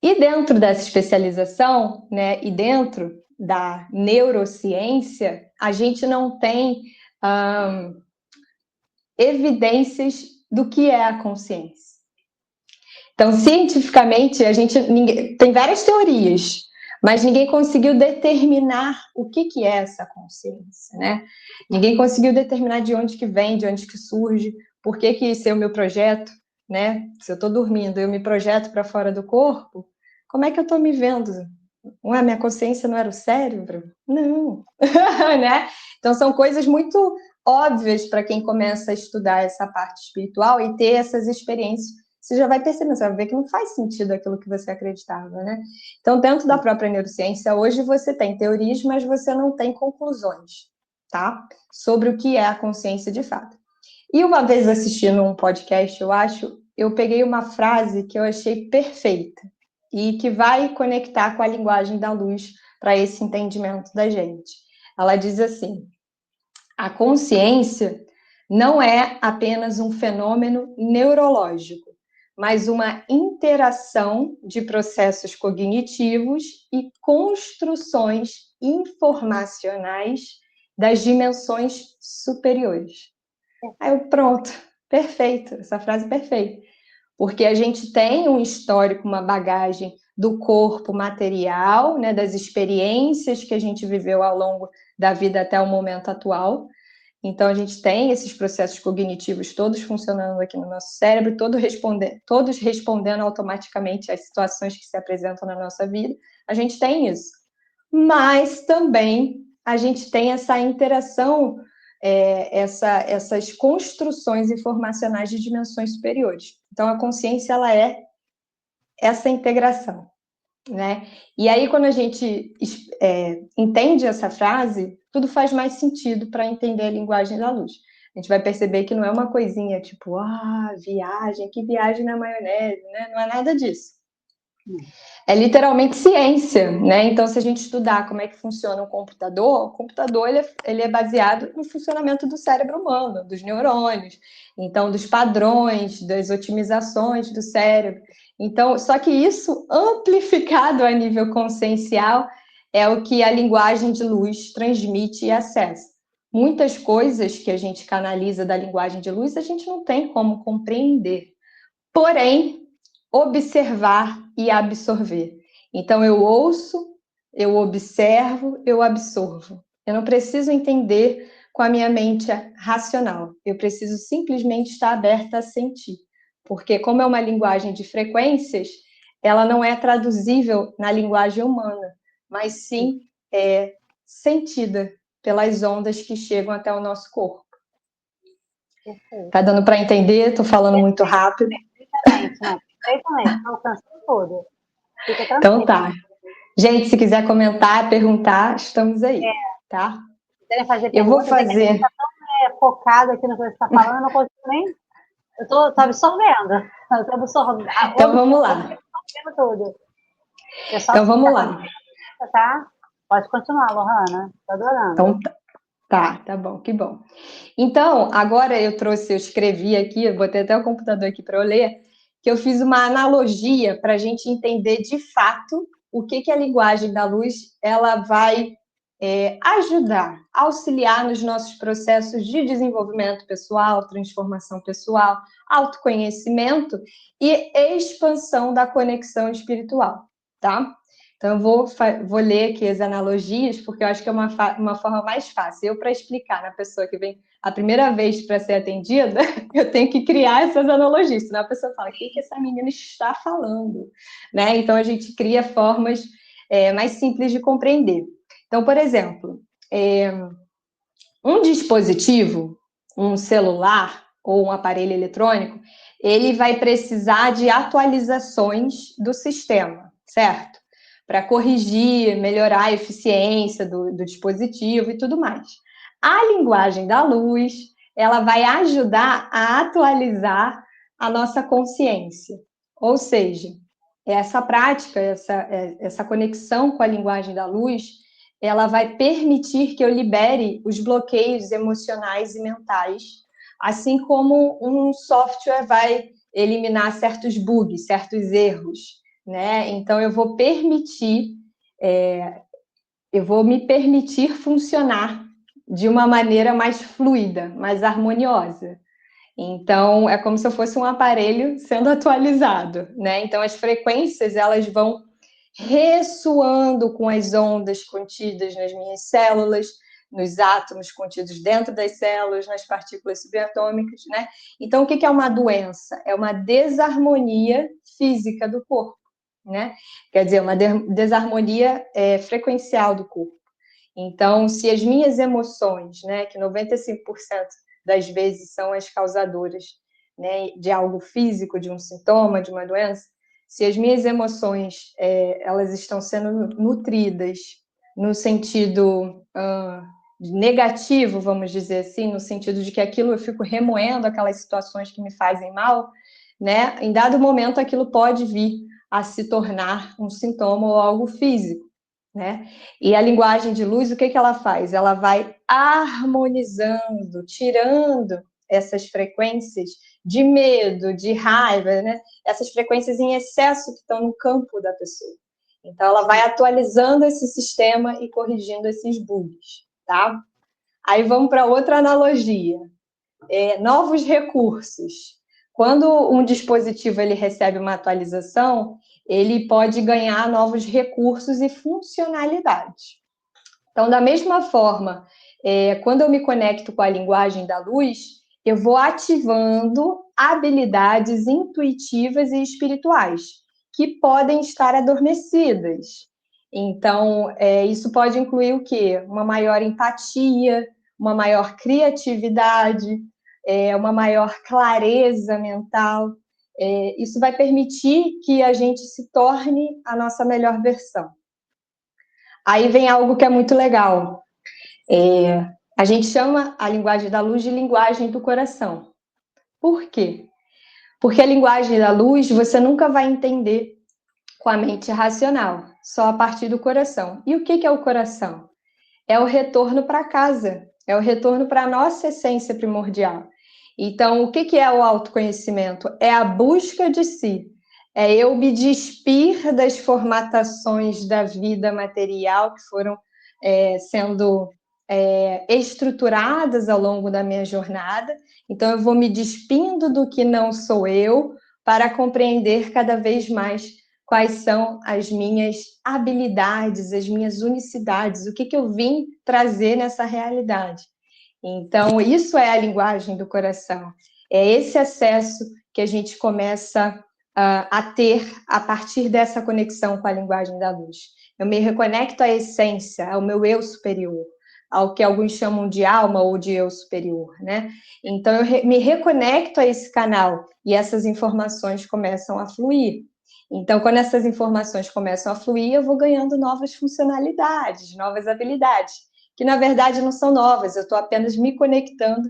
E dentro dessa especialização, né, e dentro da neurociência, a gente não tem evidências do que é a consciência. Então, cientificamente, tem várias teorias, mas ninguém conseguiu determinar o que é essa consciência, né? Ninguém conseguiu determinar de onde que vem, de onde que surge, por que esse é o meu projeto, né? Se eu estou dormindo, eu me projeto para fora do corpo, como é que eu estou me vendo? Ué, minha consciência não era o cérebro? Não, né? Então, são coisas muito óbvias para quem começa a estudar essa parte espiritual e ter essas experiências. Você já vai percebendo, você vai ver que não faz sentido aquilo que você acreditava, né? Então, dentro da própria neurociência, hoje você tem teorias, mas você não tem conclusões, tá? Sobre o que é a consciência de fato. E uma vez assistindo um podcast, eu peguei uma frase que eu achei perfeita e que vai conectar com a linguagem da luz para esse entendimento da gente. Ela diz assim: a consciência não é apenas um fenômeno neurológico, mas uma interação de processos cognitivos e construções informacionais das dimensões superiores. Aí eu, pronto, perfeito, essa frase é perfeita. Porque a gente tem um histórico, uma bagagem do corpo material, né, das experiências que a gente viveu ao longo da vida até o momento atual. Então, a gente tem esses processos cognitivos todos funcionando aqui no nosso cérebro, todos respondendo automaticamente às situações que se apresentam na nossa vida. A gente tem isso. Mas também a gente tem essa interação, essas construções informacionais de dimensões superiores. Então, a consciência, ela é essa integração, né? E aí, quando a gente entende essa frase, tudo faz mais sentido para entender a linguagem da luz. A gente vai perceber que não é uma coisinha tipo, viagem, que viagem na maionese, né? Não é nada disso. É literalmente ciência, né? Então, se a gente estudar como é que funciona o computador ele é baseado no funcionamento do cérebro humano, dos neurônios, então, dos padrões, das otimizações do cérebro. Então, só que isso amplificado a nível consciencial é o que a linguagem de luz transmite e acessa. Muitas coisas que a gente canaliza da linguagem de luz, a gente não tem como compreender. Porém, observar e absorver. Então, eu ouço, eu observo, eu absorvo. Eu não preciso entender com a minha mente racional. Eu preciso simplesmente estar aberta a sentir. Porque, como é uma linguagem de frequências, ela não é traduzível na linguagem humana, mas sim é sentida pelas ondas que chegam até o nosso corpo. Tá dando para entender? Estou falando muito rápido. Perfeitamente, não, perfeitamente, alcançou tudo. Fica tranquilo. Então tá. Gente, se quiser comentar, perguntar, estamos aí, tá? Se quiserem fazer Eu vou perguntas, fazer. focada aqui no que você está falando, eu não consigo nem. Eu estou absorvendo. Eu estou absorvendo. Então vamos lá. Absorvendo tudo. Pessoal, Então se vamos está lá. tá? Pode continuar, Lohana. Estou adorando. Então tá bom, que bom. Então, agora eu escrevi aqui, eu botei até o computador aqui para eu ler, que eu fiz uma analogia para a gente entender de fato o que a linguagem da luz ela vai ajudar, auxiliar nos nossos processos de desenvolvimento pessoal, transformação pessoal, autoconhecimento e expansão da conexão espiritual, tá? Então, eu vou ler aqui as analogias, porque eu acho que é uma forma mais fácil. Eu, para explicar na pessoa que vem a primeira vez para ser atendida, eu tenho que criar essas analogias, senão a pessoa fala, o que essa menina está falando? Né? Então, a gente cria formas mais simples de compreender. Então, por exemplo, um dispositivo, um celular ou um aparelho eletrônico, ele vai precisar de atualizações do sistema, certo? Para corrigir, melhorar a eficiência do dispositivo e tudo mais. A linguagem da luz, ela vai ajudar a atualizar a nossa consciência. Ou seja, essa prática, essa conexão com a linguagem da luz, ela vai permitir que eu libere os bloqueios emocionais e mentais, assim como um software vai eliminar certos bugs, certos erros, né? Então eu vou me permitir funcionar de uma maneira mais fluida, mais harmoniosa. Então é como se eu fosse um aparelho sendo atualizado, né? Então as frequências elas vão ressoando com as ondas contidas nas minhas células, nos átomos contidos dentro das células, nas partículas subatômicas, né? Então, o que é uma doença? É uma desarmonia física do corpo, né? Quer dizer, uma desarmonia frequencial do corpo. Então, se as minhas emoções, né, que 95% das vezes são as causadoras, né, de algo físico, de um sintoma, de uma doença, se as minhas emoções elas estão sendo nutridas no sentido negativo, vamos dizer assim, no sentido de que aquilo eu fico remoendo aquelas situações que me fazem mal, né? Em dado momento aquilo pode vir a se tornar um sintoma ou algo físico, né? E a linguagem de luz, o que ela faz? Ela vai harmonizando, tirando essas frequências de medo, de raiva, né? Essas frequências em excesso que estão no campo da pessoa. Então, ela vai atualizando esse sistema e corrigindo esses bugs, tá? Aí vamos para outra analogia. Novos recursos. Quando um dispositivo ele recebe uma atualização, ele pode ganhar novos recursos e funcionalidades. Então, da mesma forma, quando eu me conecto com a linguagem da luz, eu vou ativando habilidades intuitivas e espirituais que podem estar adormecidas. Então, isso pode incluir o quê? Uma maior empatia, uma maior criatividade, uma maior clareza mental. Isso vai permitir que a gente se torne a nossa melhor versão. Aí vem algo que é muito legal. A gente chama a linguagem da luz de linguagem do coração. Por quê? Porque a linguagem da luz você nunca vai entender com a mente racional, só a partir do coração. E o que é o coração? É o retorno para casa, é o retorno para a nossa essência primordial. Então, o que é o autoconhecimento? É a busca de si, é eu me despir das formatações da vida material que foram sendo estruturadas ao longo da minha jornada. Então, eu vou me despindo do que não sou eu para compreender cada vez mais quais são as minhas habilidades, as minhas unicidades, o que eu vim trazer nessa realidade. Então, isso é a linguagem do coração. É esse acesso que a gente começa a ter a partir dessa conexão com a linguagem da luz. Eu me reconecto à essência, ao meu eu superior, ao que alguns chamam de alma ou de eu superior, né? Então, eu me reconecto a esse canal e essas informações começam a fluir. Então, quando essas informações começam a fluir, eu vou ganhando novas funcionalidades, novas habilidades. que na verdade não são novas, eu estou apenas me conectando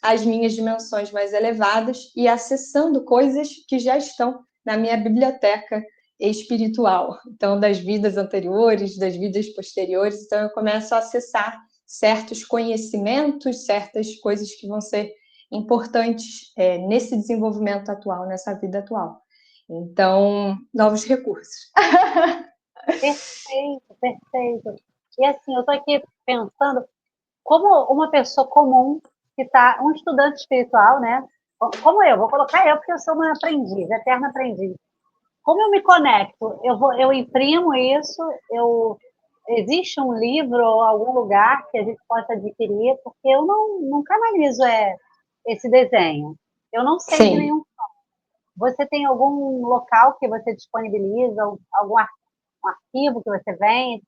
às minhas dimensões mais elevadas e acessando coisas que já estão na minha biblioteca espiritual. Então, das vidas anteriores, das vidas posteriores, então eu começo a acessar certos conhecimentos, certas coisas que vão ser importantes nesse desenvolvimento atual, nessa vida atual. Então, novos recursos. Perfeito, perfeito. E assim, eu estou aqui pensando, como uma pessoa comum, que está, um estudante espiritual, né? Como eu, vou colocar eu, porque eu sou uma aprendiz, eterna aprendiz. Como eu me conecto? Eu imprimo isso, existe um livro ou algum lugar que a gente possa adquirir, porque eu não canalizo esse desenho. Eu não sei de Sim. nenhum. Você tem algum local que você disponibiliza, algum um arquivo que você vende?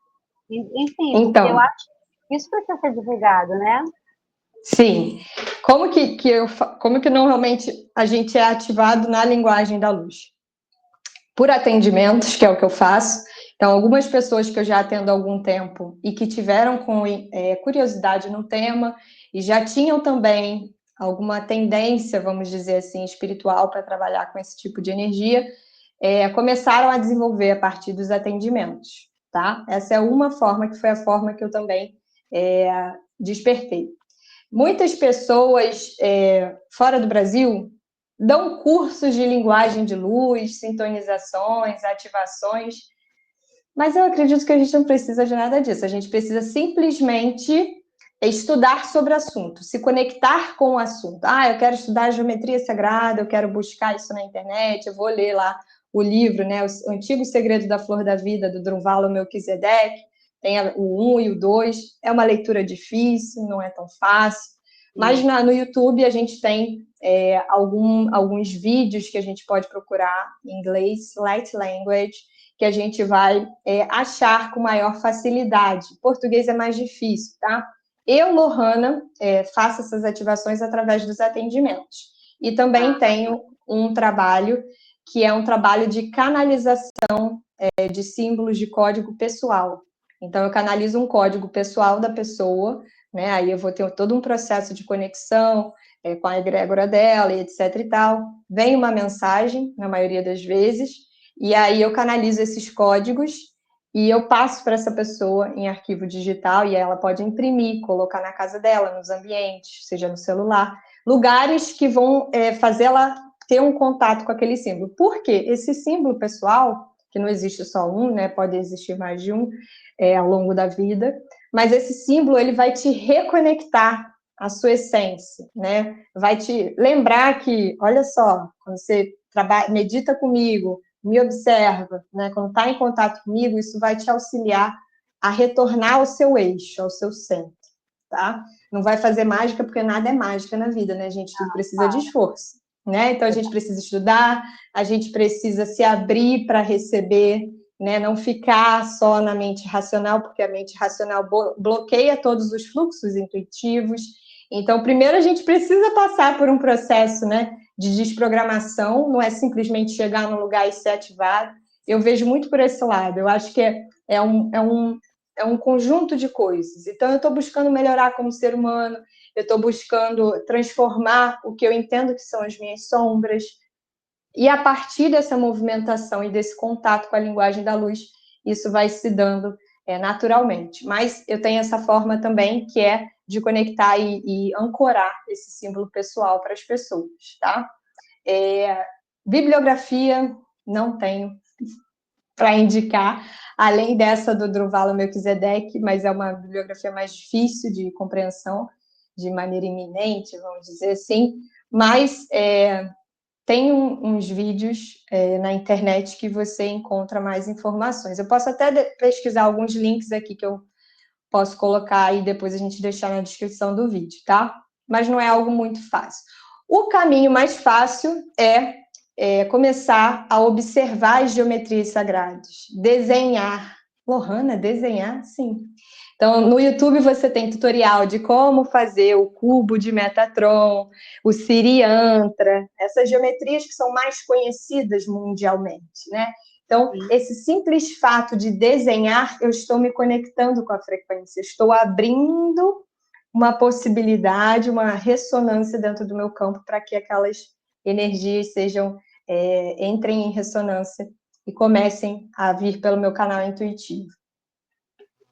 Enfim, porque eu Então, acho que isso precisa ser divulgado, né? sim. Como que normalmente a gente é ativado na linguagem da luz? Por atendimentos, que é o que eu faço. Então, algumas pessoas que eu já atendo há algum tempo e que tiveram curiosidade no tema e já tinham também alguma tendência, vamos dizer assim, espiritual para trabalhar com esse tipo de energia, começaram a desenvolver a partir dos atendimentos, tá? Essa é uma forma, que foi a forma que eu também despertei. Muitas pessoas fora do Brasil dão cursos de linguagem de luz, sintonizações, ativações, mas eu acredito que a gente não precisa de nada disso. A gente precisa simplesmente estudar sobre o assunto, se conectar com o assunto. Ah, eu quero estudar geometria sagrada, eu quero buscar isso na internet, eu vou ler lá o livro, né, o Antigo Segredo da Flor da Vida, do Drunvalo Melquisedeque, tem o 1 e o 2, é uma leitura difícil, não é tão fácil, mas no YouTube a gente tem alguns vídeos que a gente pode procurar em inglês, light language, que a gente vai achar com maior facilidade. Português é mais difícil, tá? Eu, Lohana, faço essas ativações através dos atendimentos. E também tenho um trabalho que é um trabalho de canalização de símbolos de código pessoal. Então, eu canalizo um código pessoal da pessoa, né? Aí eu vou ter todo um processo de conexão com a egrégora dela e etc e tal. Vem uma mensagem, na maioria das vezes, e aí eu canalizo esses códigos e eu passo para essa pessoa em arquivo digital e ela pode imprimir, colocar na casa dela, nos ambientes, seja no celular, lugares que vão fazer ela ter um contato com aquele símbolo. Por quê? Esse símbolo pessoal, que não existe só um, né? Pode existir mais de um ao longo da vida, mas esse símbolo ele vai te reconectar à sua essência, né? Vai te lembrar que, olha só, quando você medita comigo, me observa, né? Quando está em contato comigo, isso vai te auxiliar a retornar ao seu eixo, ao seu centro, tá? Não vai fazer mágica, porque nada é mágica na vida, né, gente? Tudo precisa de esforço, né? Então, a gente precisa estudar, a gente precisa se abrir para receber, né? Não ficar só na mente racional, porque a mente racional bloqueia todos os fluxos intuitivos. Então, primeiro a gente precisa passar por um processo, né, de desprogramação, não é simplesmente chegar num lugar e ser ativado. Eu vejo muito por esse lado. Eu acho que é um conjunto de coisas. Então, eu estou buscando melhorar como ser humano, eu estou buscando transformar o que eu entendo que são as minhas sombras, e a partir dessa movimentação e desse contato com a linguagem da luz, isso vai se dando naturalmente. Mas eu tenho essa forma também, que é de conectar e ancorar esse símbolo pessoal para as pessoas, tá? Bibliografia, não tenho para indicar, além dessa do Drunvalo Melquisedeque, mas é uma bibliografia mais difícil de compreensão, de maneira iminente, vamos dizer assim, mas tem uns vídeos na internet que você encontra mais informações. Eu posso até pesquisar alguns links aqui que eu posso colocar e depois a gente deixar na descrição do vídeo, tá? Mas não é algo muito fácil. O caminho mais fácil é começar a observar as geometrias sagradas, desenhar. Lohana, desenhar? Sim. Então, no YouTube você tem tutorial de como fazer o cubo de Metatron, o Siriantra, essas geometrias que são mais conhecidas mundialmente, né? Então, esse simples fato de desenhar, eu estou me conectando com a frequência, estou abrindo uma possibilidade, uma ressonância dentro do meu campo para que aquelas energias entrem em ressonância e comecem a vir pelo meu canal intuitivo.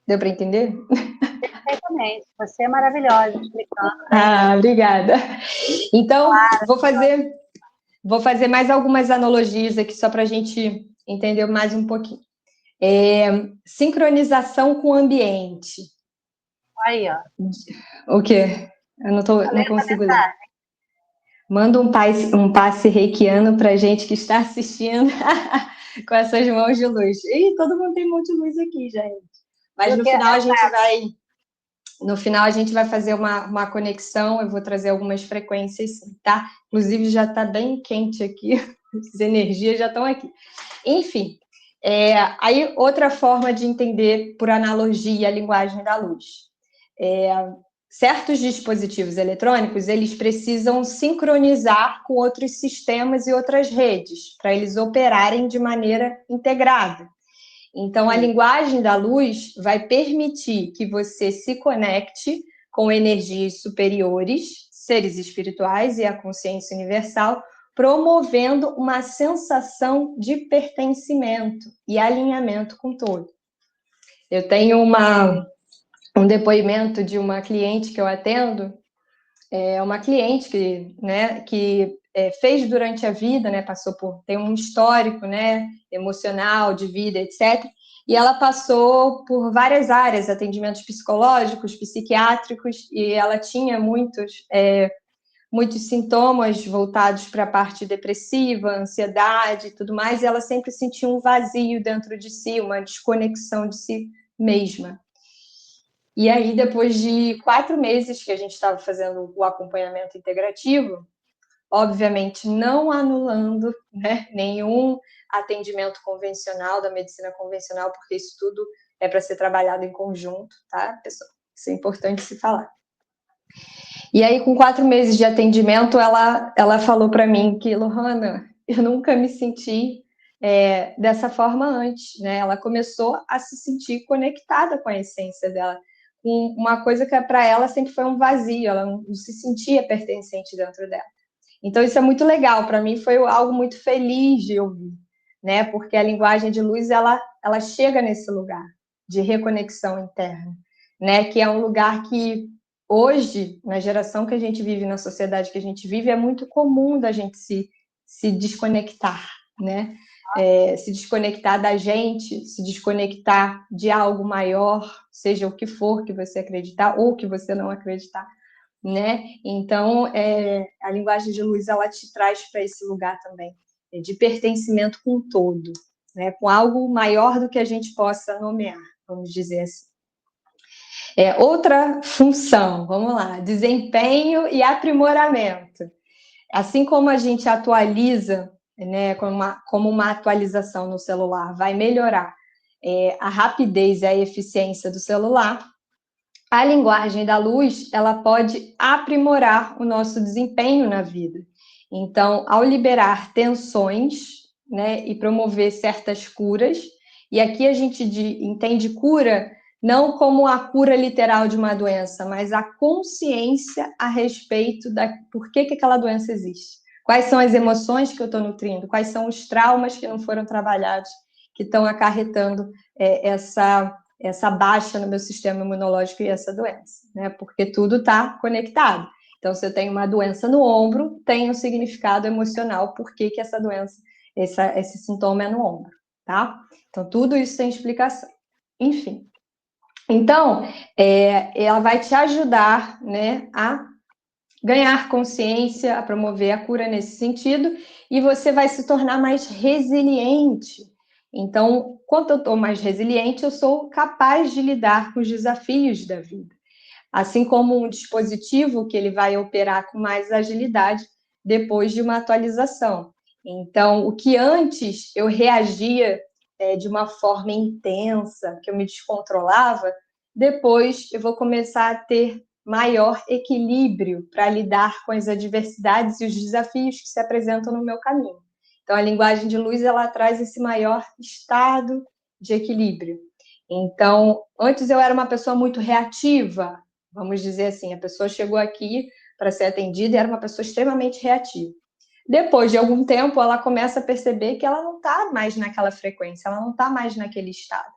Deu para entender? Perfeitamente. Você é maravilhosa explicando. Né? Obrigada. Então, vou fazer mais algumas analogias aqui só para a gente entender mais um pouquinho. Sincronização com o ambiente. Aí, ó. O quê? Eu não consigo ler. Manda um passe reikiano para gente que está assistindo com essas mãos de luz. Ih, todo mundo tem mão de luz aqui, gente. Mas no final a gente vai fazer uma conexão, eu vou trazer algumas frequências, tá? Inclusive já está bem quente aqui, as energias já estão aqui. Enfim, aí outra forma de entender por analogia a linguagem da luz. Certos dispositivos eletrônicos, eles precisam sincronizar com outros sistemas e outras redes, para eles operarem de maneira integrada. Então, a linguagem da luz vai permitir que você se conecte com energias superiores, seres espirituais e a consciência universal, promovendo uma sensação de pertencimento e alinhamento com todo. Eu tenho um depoimento de uma cliente que eu atendo, uma cliente que fez durante a vida, tem um histórico, emocional, de vida, etc. E ela passou por várias áreas, atendimentos psicológicos, psiquiátricos, e ela tinha muitos sintomas voltados para a parte depressiva, ansiedade e tudo mais, e ela sempre sentia um vazio dentro de si, uma desconexão de si mesma. E aí, depois de 4 meses que a gente estava fazendo o acompanhamento integrativo, obviamente não anulando nenhum atendimento convencional, da medicina convencional, porque isso tudo é para ser trabalhado em conjunto, tá, pessoal? Isso é importante se falar. E aí, com 4 meses de atendimento, ela falou para mim que, Lohana, eu nunca me senti dessa forma antes, né? Ela começou a se sentir conectada com a essência dela, uma coisa que para ela sempre foi um vazio, ela não se sentia pertencente dentro dela. Então, isso é muito legal, para mim foi algo muito feliz de ouvir, né? Porque a linguagem de luz, ela chega nesse lugar de reconexão interna, né? Que é um lugar que hoje, na geração que a gente vive, na sociedade que a gente vive, é muito comum da gente se desconectar, né? Se desconectar da gente, se desconectar de algo maior, seja o que for que você acreditar ou que você não acreditar, né? Então, a linguagem de luz, ela te traz para esse lugar também, de pertencimento com o todo, né? Com algo maior do que a gente possa nomear, vamos dizer assim. Outra função, vamos lá, desempenho e aprimoramento. Assim como a gente atualiza, né, como uma atualização no celular vai melhorar a rapidez e a eficiência do celular, a linguagem da luz, ela pode aprimorar o nosso desempenho na vida. Então, ao liberar tensões, né, e promover certas curas, e aqui a gente entende cura não como a cura literal de uma doença, mas a consciência a respeito da por que aquela doença existe. Quais são as emoções que eu estou nutrindo? Quais são os traumas que não foram trabalhados, que estão acarretando essa baixa no meu sistema imunológico e essa doença, né? Porque tudo está conectado. Então, se eu tenho uma doença no ombro, tem um significado emocional, por que essa doença, esse sintoma é no ombro, tá? Então, tudo isso tem explicação. Enfim. Então, ela vai te ajudar, né, a ganhar consciência, a promover a cura nesse sentido, e você vai se tornar mais resiliente. Então, quanto eu estou mais resiliente, eu sou capaz de lidar com os desafios da vida. Assim como um dispositivo que ele vai operar com mais agilidade depois de uma atualização. Então, o que antes eu reagia de uma forma intensa, que eu me descontrolava, depois eu vou começar a ter maior equilíbrio para lidar com as adversidades e os desafios que se apresentam no meu caminho. Então, a linguagem de luz, ela traz esse maior estado de equilíbrio. Então, antes eu era uma pessoa muito reativa, vamos dizer assim, a pessoa chegou aqui para ser atendida e era uma pessoa extremamente reativa. Depois de algum tempo, ela começa a perceber que ela não está mais naquela frequência, ela não está mais naquele estado.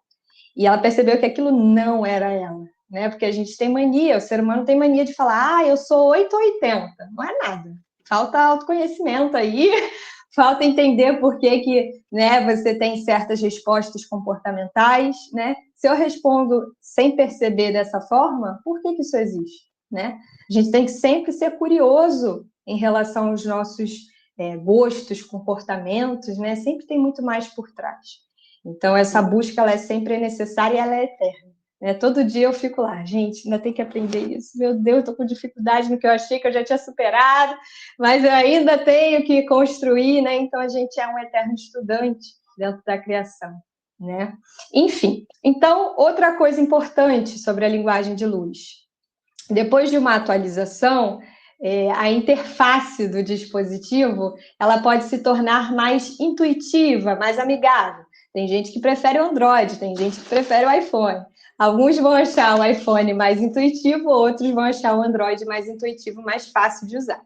E ela percebeu que aquilo não era ela, né? Porque a gente tem mania, o ser humano tem mania de falar, eu sou 8 ou 80. Não é nada. Falta autoconhecimento aí, falta entender por que, né, você tem certas respostas comportamentais, né? Se eu respondo sem perceber dessa forma, por que isso existe, né? A gente tem que sempre ser curioso em relação aos nossos gostos, comportamentos, né? Sempre tem muito mais por trás. Então, essa busca, ela é sempre necessária e ela é eterna. Né? Todo dia eu fico lá, gente, ainda tem que aprender isso. Meu Deus, estou com dificuldade no que eu achei que eu já tinha superado, mas eu ainda tenho que construir, né? Então, a gente é um eterno estudante dentro da criação, né? Enfim, então, outra coisa importante sobre a linguagem de luz. Depois de uma atualização, a interface do dispositivo, ela pode se tornar mais intuitiva, mais amigável. Tem gente que prefere o Android, tem gente que prefere o iPhone. Alguns vão achar o iPhone mais intuitivo, outros vão achar o Android mais intuitivo, mais fácil de usar.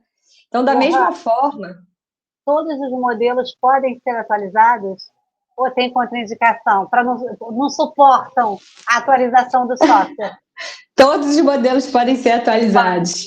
Então, da mesma forma... Todos os modelos podem ser atualizados? Ou tem contraindicação? Para não suportam a atualização do software? Todos os modelos podem ser atualizados,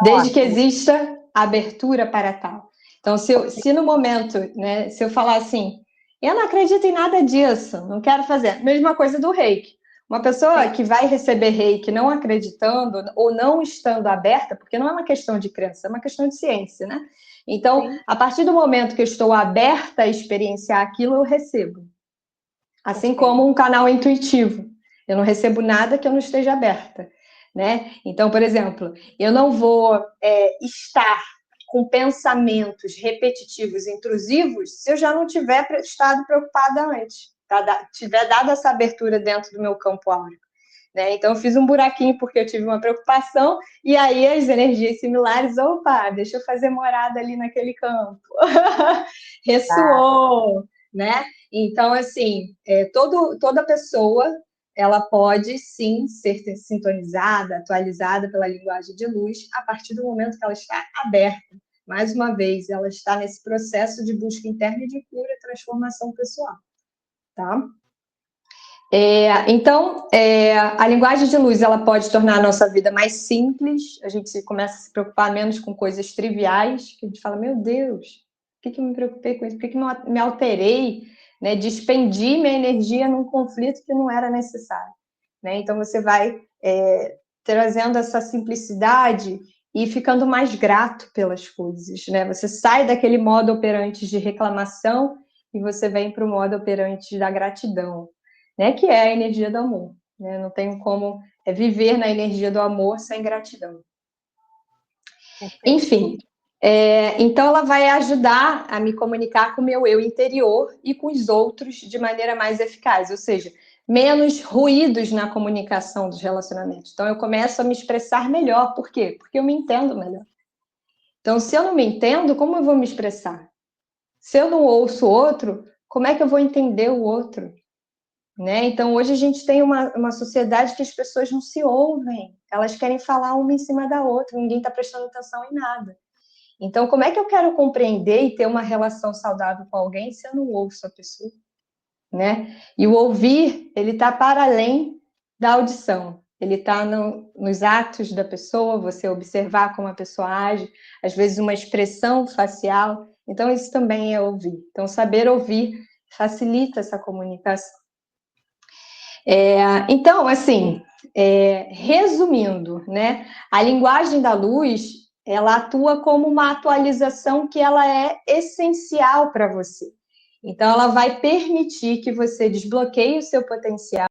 desde que exista abertura para tal. Então, se no momento, né, se eu falar assim, eu não acredito em nada disso, não quero fazer. Mesma coisa do reiki. Uma pessoa que vai receber reiki não acreditando ou não estando aberta, porque não é uma questão de crença, é uma questão de ciência, né? Então, a partir do momento que eu estou aberta a experienciar aquilo, eu recebo. Assim como um canal intuitivo. Eu não recebo nada que eu não esteja aberta, né? Então, por exemplo, eu não vou estar com pensamentos repetitivos, intrusivos, se eu já não tiver estado preocupada antes, tiver dado essa abertura dentro do meu campo áurico. Né? Então, eu fiz um buraquinho porque eu tive uma preocupação, e aí as energias similares, opa, deixa eu fazer morada ali naquele campo. Ressoou, né? Então, assim, toda pessoa, ela pode, sim, ser sintonizada, atualizada pela linguagem de luz, a partir do momento que ela está aberta. Mais uma vez, ela está nesse processo de busca interna e de cura e transformação pessoal, tá? Então, a linguagem de luz, ela pode tornar a nossa vida mais simples, a gente começa a se preocupar menos com coisas triviais, que a gente fala, meu Deus, por que eu me preocupei com isso? Por que me alterei, né? Despendi minha energia num conflito que não era necessário, né? Então, você vai trazendo essa simplicidade e ficando mais grato pelas coisas, né? Você sai daquele modo operante de reclamação e você vem para o modo operante da gratidão, né, que é a energia do amor. Né? Não tenho como viver na energia do amor sem gratidão. Enfim, então ela vai ajudar a me comunicar com o meu eu interior e com os outros de maneira mais eficaz, ou seja, menos ruídos na comunicação dos relacionamentos. Então eu começo a me expressar melhor. Por quê? Porque eu me entendo melhor. Então, se eu não me entendo, como eu vou me expressar? Se eu não ouço o outro, como é que eu vou entender o outro? Né? Então, hoje a gente tem uma sociedade que as pessoas não se ouvem, elas querem falar uma em cima da outra, ninguém está prestando atenção em nada. Então, como é que eu quero compreender e ter uma relação saudável com alguém se eu não ouço a pessoa? Né? E o ouvir, ele está para além da audição, ele está nos atos da pessoa, você observar como a pessoa age, às vezes uma expressão facial, então isso também é ouvir. Então, saber ouvir facilita essa comunicação. Então, assim, resumindo, né, a linguagem da luz, ela atua como uma atualização que ela é essencial para você. Então, ela vai permitir que você desbloqueie o seu potencial,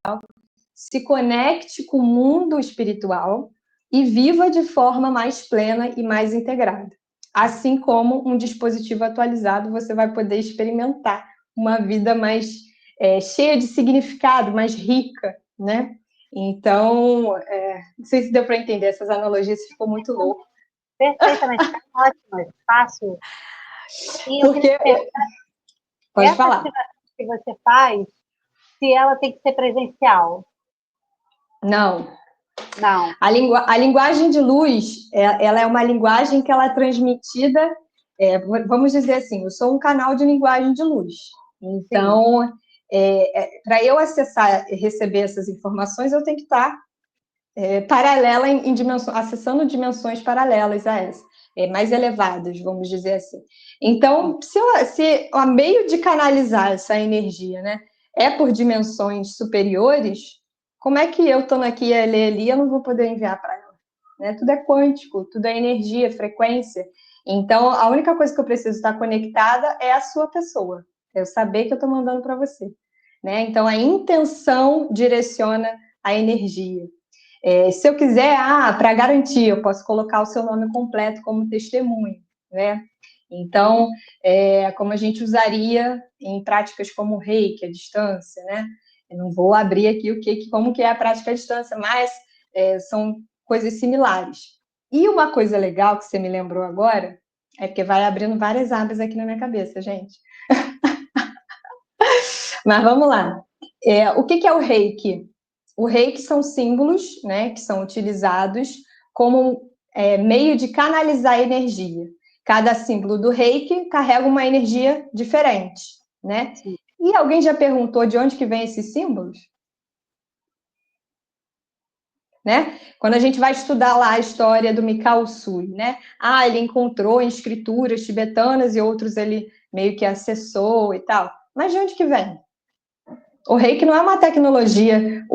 se conecte com o mundo espiritual e viva de forma mais plena e mais integrada. Assim como um dispositivo atualizado, você vai poder experimentar uma vida mais cheia de significado, mais rica, né? Então, não sei se deu para entender essas analogias, ficou muito louco. Perfeitamente, ótimo, fácil. Porque Pode Essa falar. atividade que você faz, se ela tem que ser presencial? Não. Não. A linguagem de luz, ela é uma linguagem que ela é transmitida, vamos dizer assim, eu sou um canal de linguagem de luz. Então, para eu acessar e receber essas informações, eu tenho que estar paralela em acessando dimensões paralelas a essa, mais elevadas, vamos dizer assim. Então, se o meio de canalizar essa energia, né, é por dimensões superiores, como é que eu estando aqui a ler ali, eu não vou poder enviar para ela? Né? Tudo é quântico, tudo é energia, frequência. Então, a única coisa que eu preciso estar conectada é a sua pessoa. Eu saber que eu estou mandando para você. Né? Então, a intenção direciona a energia. Se eu quiser, para garantir, eu posso colocar o seu nome completo como testemunho, né? Então, como a gente usaria em práticas como o reiki, a distância, né? Eu não vou abrir aqui como que é a prática à distância, mas são coisas similares. E uma coisa legal que você me lembrou agora, é porque vai abrindo várias abas aqui na minha cabeça, gente. Mas vamos lá. O que é o reiki? O reiki são símbolos, né, que são utilizados como meio de canalizar energia. Cada símbolo do reiki carrega uma energia diferente, né? Sim. E alguém já perguntou de onde que vem esses símbolos? Né? Quando a gente vai estudar lá a história do Mikao Usui, né? Ele encontrou em escrituras tibetanas e outros ele meio que acessou e tal. Mas de onde que vem? O reiki não é uma tecnologia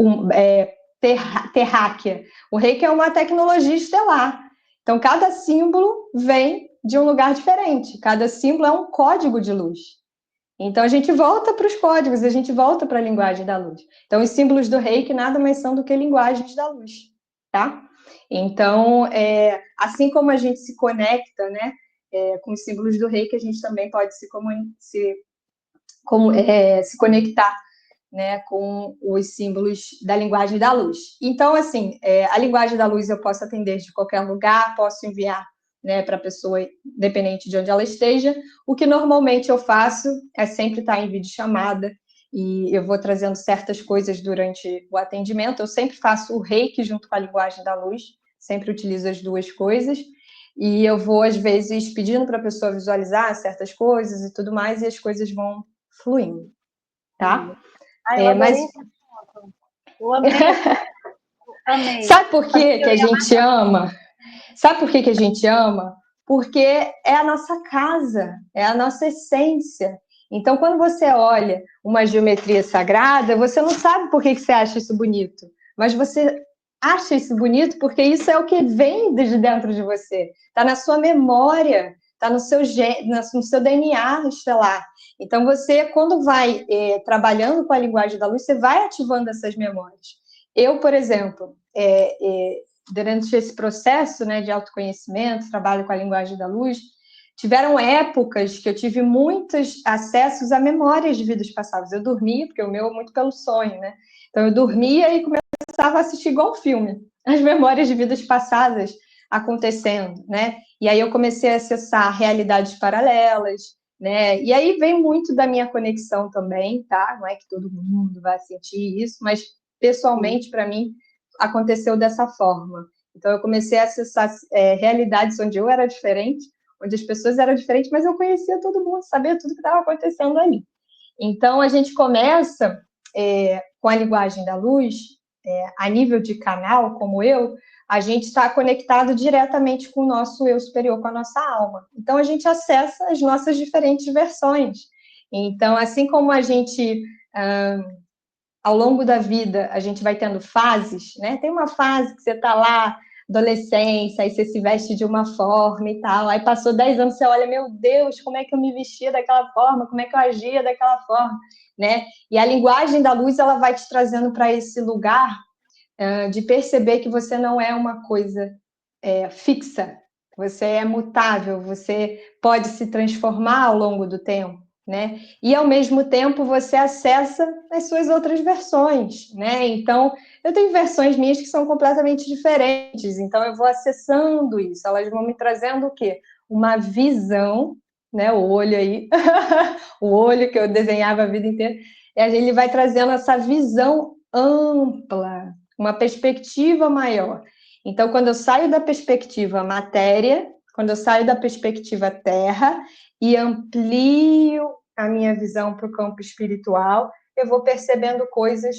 terráquea. O reiki é uma tecnologia estelar. Então, cada símbolo vem de um lugar diferente. Cada símbolo é um código de luz. Então, a gente volta para os códigos, a gente volta para a linguagem da luz. Então, os símbolos do reiki nada mais são do que linguagens da luz, tá? Então, assim como a gente se conecta, né, com os símbolos do reiki, a gente também pode se conectar, né, com os símbolos da linguagem da luz. Então, assim, a linguagem da luz eu posso atender de qualquer lugar, posso enviar, né, para a pessoa, independente de onde ela esteja. O que normalmente eu faço é sempre estar em videochamada, e eu vou trazendo certas coisas durante o atendimento. Eu sempre faço o reiki junto com a linguagem da luz, sempre utilizo as duas coisas, e eu vou, às vezes, pedindo para a pessoa visualizar certas coisas e tudo mais, e as coisas vão fluindo, tá? Eu adorei Mas esse ponto. Eu amei, amei. sabe por que a gente ama? Sabe por que a gente ama? Porque é a nossa casa, é a nossa essência. Então, quando você olha uma geometria sagrada, você não sabe por que você acha isso bonito, mas você acha isso bonito porque isso é o que vem de dentro de você. Está na sua memória, está no seu DNA estelar. Então, você, quando vai trabalhando com a linguagem da luz, você vai ativando essas memórias. Eu, por exemplo, durante esse processo, né, de autoconhecimento, trabalho com a linguagem da luz, tiveram épocas que eu tive muitos acessos a memórias de vidas passadas. Eu dormia, porque o meu é muito pelo sonho, né? Então eu dormia e começava a assistir igual um filme, as memórias de vidas passadas acontecendo, né? E aí eu comecei a acessar realidades paralelas, né? E aí vem muito da minha conexão também, tá? Não é que todo mundo vai sentir isso, mas pessoalmente, para mim, aconteceu dessa forma. Então, eu comecei a acessar realidades onde eu era diferente, onde as pessoas eram diferentes, mas eu conhecia todo mundo, sabia tudo que estava acontecendo ali. Então, a gente começa com a linguagem da luz, a nível de canal, como eu, a gente está conectado diretamente com o nosso eu superior, com a nossa alma. Então, a gente acessa as nossas diferentes versões. Então, assim como a gente... ao longo da vida, a gente vai tendo fases, né? Tem uma fase que você está lá, adolescência, aí você se veste de uma forma e tal, aí passou 10 anos, você olha, meu Deus, como é que eu me vestia daquela forma, como é que eu agia daquela forma, né? E a linguagem da luz, ela vai te trazendo para esse lugar de perceber que você não é uma coisa fixa, você é mutável, você pode se transformar ao longo do tempo, né? E ao mesmo tempo você acessa as suas outras versões, né? Então, eu tenho versões minhas que são completamente diferentes, então eu vou acessando isso, elas vão me trazendo o quê? Uma visão né? O olho aí, o olho que eu desenhava a vida inteira. E ele vai trazendo essa visão ampla, uma perspectiva maior. Então, quando eu saio da perspectiva matéria, quando eu saio da perspectiva terra e amplio a minha visão para o campo espiritual, eu vou percebendo coisas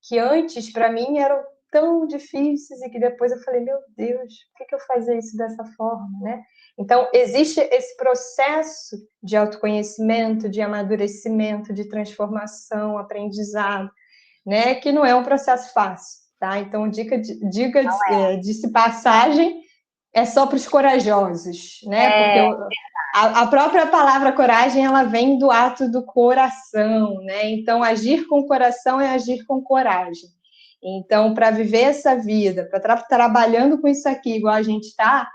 que antes, para mim, eram tão difíceis e que depois eu falei, meu Deus, por que eu fazia isso dessa forma, né? Então, existe esse processo de autoconhecimento, de amadurecimento, de transformação, aprendizado, né? Que não é um processo fácil, tá? Então, diga-se passagem, é só para os corajosos, né? Porque a própria palavra coragem, ela vem do ato do coração, né? Então, agir com o coração é agir com coragem. Então, para viver essa vida, para estar trabalhando com isso aqui, igual a gente está,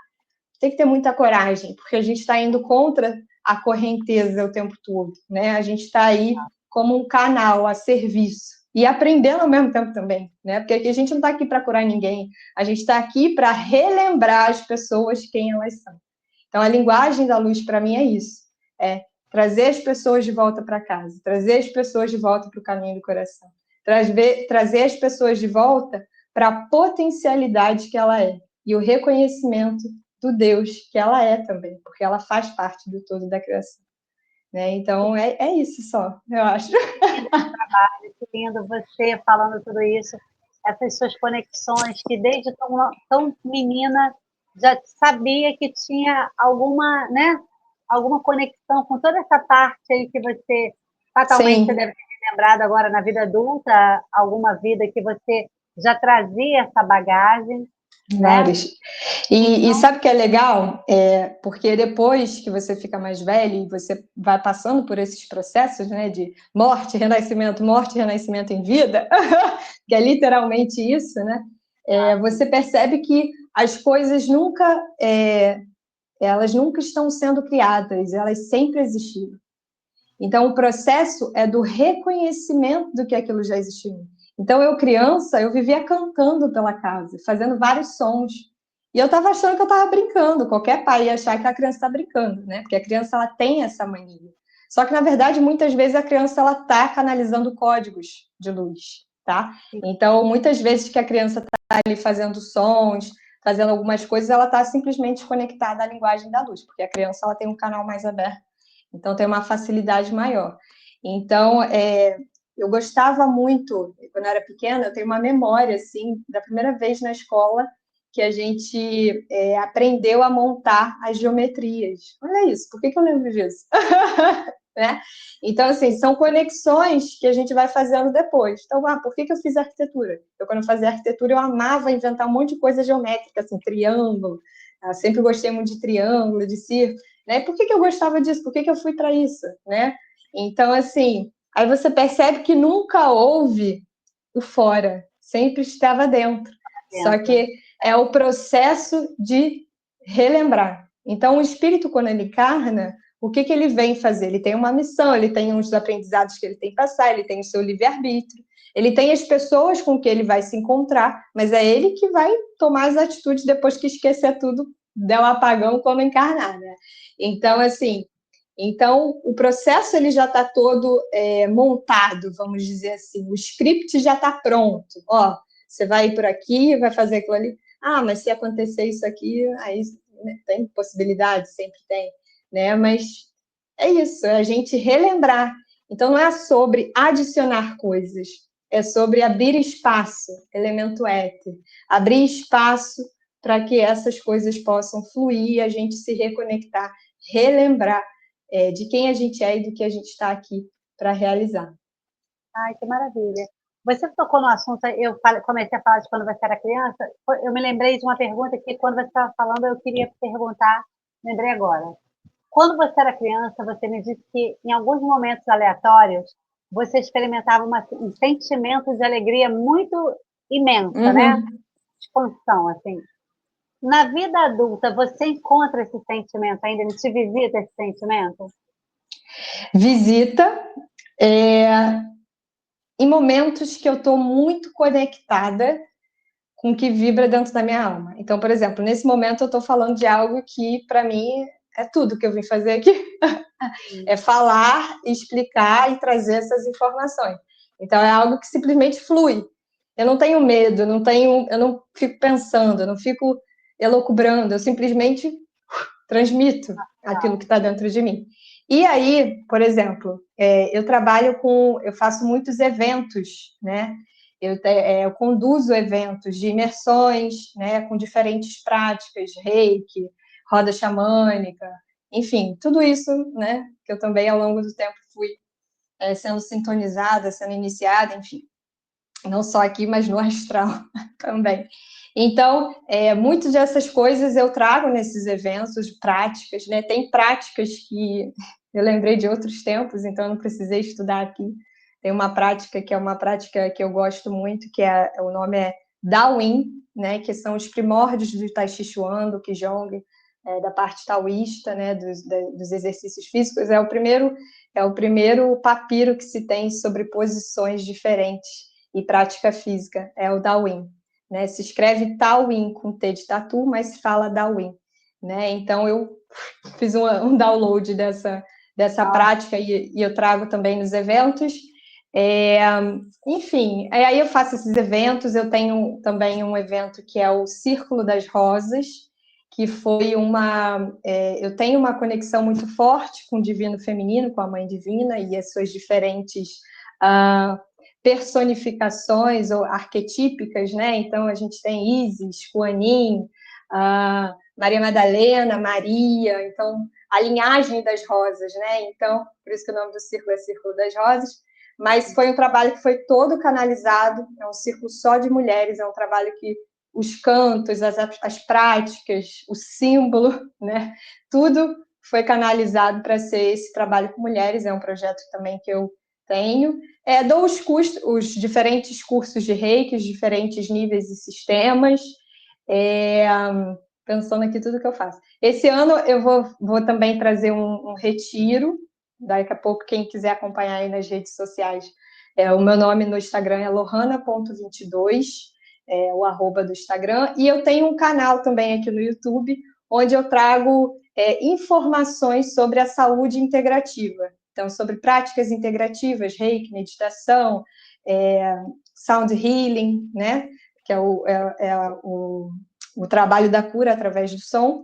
tem que ter muita coragem, porque a gente está indo contra a correnteza o tempo todo, né? A gente está aí como um canal a serviço e aprendendo ao mesmo tempo também, né? Porque a gente não está aqui para curar ninguém, a gente está aqui para relembrar as pessoas quem elas são. Então, a linguagem da luz para mim é isso, é trazer as pessoas de volta para casa, trazer as pessoas de volta para o caminho do coração, trazer as pessoas de volta para a potencialidade que ela é e o reconhecimento do Deus que ela é também, porque ela faz parte do todo da criação. Né? Então, é isso só, eu acho. Que lindo você falando tudo isso, essas suas conexões, que desde tão menina já sabia que tinha alguma, né, alguma conexão com toda essa parte aí que você fatalmente você deve ter lembrado agora na vida adulta, alguma vida que você já trazia essa bagagem, Vários. né? E sabe o que é legal? Porque depois que você fica mais velho e você vai passando por esses processos, né, de morte, renascimento em vida, que é literalmente isso, né? Você percebe que as coisas elas nunca estão sendo criadas, elas sempre existiram. Então, o processo é do reconhecimento do que aquilo já existiu. Então, eu criança, eu vivia cantando pela casa, fazendo vários sons. E eu estava achando que eu estava brincando. Qualquer pai ia achar que a criança está brincando, né? Porque a criança ela tem essa mania. Só que, na verdade, muitas vezes a criança ela está canalizando códigos de luz, tá? Então, muitas vezes que a criança está ali fazendo sons, fazendo algumas coisas, ela está simplesmente conectada à linguagem da luz, porque a criança ela tem um canal mais aberto. Então, tem uma facilidade maior. Então, eu gostava muito, quando eu era pequena, eu tenho uma memória, assim, da primeira vez na escola que a gente aprendeu a montar as geometrias. Olha isso, por que eu lembro disso? Né? Então, assim, são conexões que a gente vai fazendo depois. Então, por que eu fiz arquitetura? Quando eu fazia arquitetura, eu amava inventar um monte de coisa geométrica, assim, triângulo. Eu sempre gostei muito de triângulo, de círculo. Né? Por que eu gostava disso? Por que eu fui para isso? Né? Então, assim, aí você percebe que nunca houve o fora, sempre estava dentro. Só que é o processo de relembrar. Então, o espírito, quando ele encarna, o que ele vem fazer? Ele tem uma missão, ele tem uns aprendizados que ele tem que passar, ele tem o seu livre-arbítrio, ele tem as pessoas com que ele vai se encontrar, mas é ele que vai tomar as atitudes depois que esquecer tudo, der um apagão quando encarnar, né? Então, assim, o processo ele já está todo montado, vamos dizer assim, o script já está pronto. Ó, você vai ir por aqui, vai fazer aquilo ali. Ah, mas se acontecer isso aqui, aí tem possibilidade, sempre tem, né? Mas é isso, é a gente relembrar. Então não é sobre adicionar coisas, é sobre abrir espaço, elemento éter, abrir espaço para que essas coisas possam fluir e a gente se reconectar, relembrar de quem a gente é e do que a gente está aqui para realizar. Ai, que maravilha. Você tocou no assunto, comecei a falar de quando você era criança, eu me lembrei de uma pergunta que quando você estava falando eu queria perguntar, lembrei agora. Quando você era criança, você me disse que em alguns momentos aleatórios você experimentava um sentimento de alegria muito imensa, né? Expansão, assim. Na vida adulta, você encontra esse sentimento ainda? Ele te visita esse sentimento? Visita. Em momentos que eu estou muito conectada com o que vibra dentro da minha alma. Então, por exemplo, nesse momento eu estou falando de algo que, para mim, é tudo que eu vim fazer aqui. É falar, explicar e trazer essas informações. Então, é algo que simplesmente flui. Eu não tenho medo, eu não fico pensando, eu não fico elucubrando, eu simplesmente transmito aquilo que está dentro de mim. E aí, por exemplo, eu faço muitos eventos, né? Eu conduzo eventos de imersões, né, com diferentes práticas, reiki, roda xamânica, enfim, tudo isso, né, que eu também ao longo do tempo fui sendo sintonizada, sendo iniciada, enfim, não só aqui, mas no astral também. Então, muitas dessas coisas eu trago nesses eventos, práticas, né? Tem práticas que eu lembrei de outros tempos, então eu não precisei estudar aqui. Tem uma prática que é uma prática que eu gosto muito, que o nome é Daoyin, né? Que são os primórdios do Tai Chi Chuan, do Qigong, da parte taoísta, né? Dos exercícios físicos. É o primeiro papiro que se tem sobre posições diferentes e prática física, é o Daoyin, né? Se escreve Taoyin com T de tatu, mas se fala Daoyin, né? Então eu fiz um download dessa prática e eu trago também nos eventos. Enfim, aí eu faço esses eventos, eu tenho também um evento que é o Círculo das Rosas, que foi eu tenho uma conexão muito forte com o divino feminino, com a Mãe Divina e as suas diferentes personificações ou arquetípicas, né? Então a gente tem Isis, Kuan Yin, Maria Madalena, Maria, então a linhagem das rosas, né? Então, por isso que o nome do círculo é Círculo das Rosas, mas foi um trabalho que foi todo canalizado, é um círculo só de mulheres, é um trabalho que os cantos, as práticas, o símbolo, né? Tudo foi canalizado para ser esse trabalho com mulheres, é um projeto também que eu tenho. Dou os diferentes cursos de reiki, os diferentes níveis e sistemas, pensando aqui tudo que eu faço. Esse ano eu vou também trazer um retiro, daqui a pouco quem quiser acompanhar aí nas redes sociais, o meu nome no Instagram é lohana.22, o arroba do Instagram, e eu tenho um canal também aqui no YouTube, onde eu trago informações sobre a saúde integrativa. Então, sobre práticas integrativas, reiki, meditação, sound healing, né? Que é o trabalho da cura através do som.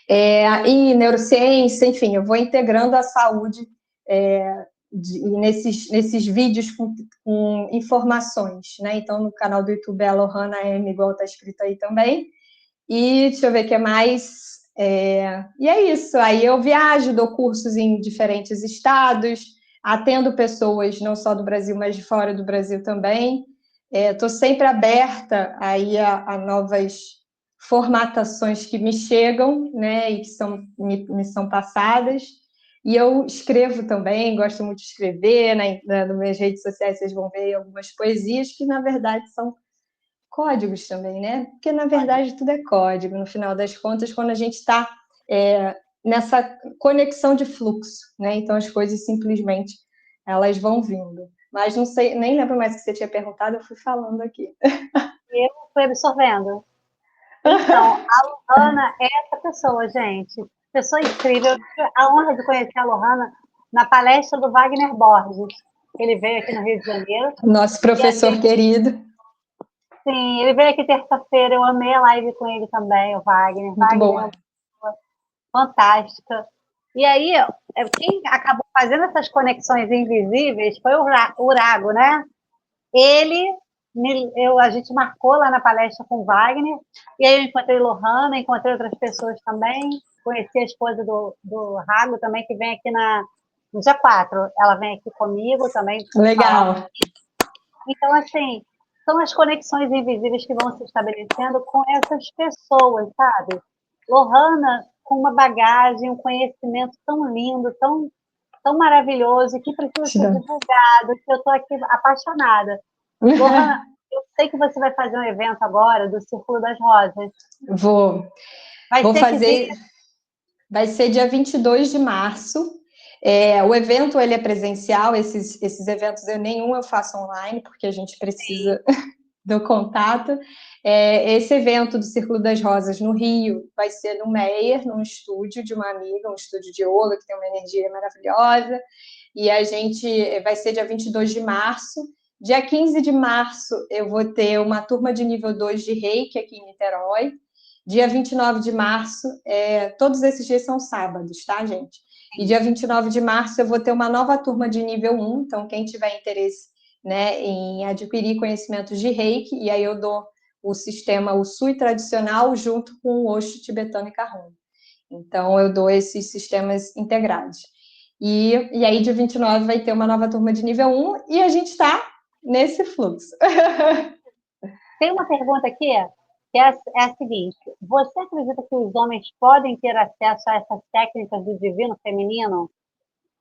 E neurociência, enfim, eu vou integrando a saúde nesses vídeos com informações, né? Então, no canal do YouTube é a Lohana M, igual está escrito aí também. E deixa eu ver o que é mais. E é isso. Aí eu viajo, dou cursos em diferentes estados, atendo pessoas não só do Brasil, mas de fora do Brasil também. Estou sempre aberta aí a novas formatações que me chegam, né, e que me são passadas. E eu escrevo também, gosto muito de escrever, nas minhas redes sociais vocês vão ver algumas poesias que, na verdade, são códigos também, né? Porque, na verdade, tudo é código, no final das contas, quando a gente está nessa conexão de fluxo, né? Então, as coisas simplesmente, elas vão vindo. Mas não sei, nem lembro mais o que você tinha perguntado, eu fui falando aqui. Eu fui absorvendo. Então, a Lohana é essa pessoa, gente. Pessoa incrível. Eu tive a honra de conhecer a Lohana na palestra do Wagner Borges. Ele veio aqui no Rio de Janeiro. Nosso professor querido. Sim, ele veio aqui terça-feira. Eu amei a live com ele também, o Wagner. Muito boa. Fantástica. E aí, quem acabou fazendo essas conexões invisíveis foi o Urago, né? A gente marcou lá na palestra com o Wagner, e aí eu encontrei Lohana, encontrei outras pessoas também, conheci a esposa do Rago também, que vem aqui no dia 4, ela vem aqui comigo também. Legal. Então, assim, são as conexões invisíveis que vão se estabelecendo com essas pessoas, sabe? Lohana, com uma bagagem, um conhecimento tão lindo, tão, tão maravilhoso, que precisa ser divulgado, que eu estou aqui apaixonada. Lohana, eu sei que você vai fazer um evento agora do Círculo das Rosas. Vou fazer. Vai ser dia 22 de março. O evento ele é presencial, esses eventos nenhum eu faço online, porque a gente precisa do contato. Esse evento do Círculo das Rosas no Rio vai ser no Meyer, num estúdio de uma amiga, um estúdio de yoga que tem uma energia maravilhosa, e a gente vai ser dia 22 de março. Dia 15 de março eu vou ter uma turma de nível 2 de Reiki aqui em Niterói. Dia 29 de março, todos esses dias são sábados, tá, gente? E dia 29 de março eu vou ter uma nova turma de nível 1, então quem tiver interesse, né, em adquirir conhecimentos de Reiki, e aí eu dou o sistema Usui tradicional junto com o Osho tibetano e Kahon. Então eu dou esses sistemas integrados. E aí dia 29 vai ter uma nova turma de nível 1 e a gente está nesse fluxo. Tem uma pergunta aqui, que é a seguinte: você acredita que os homens podem ter acesso a essas técnicas do divino feminino?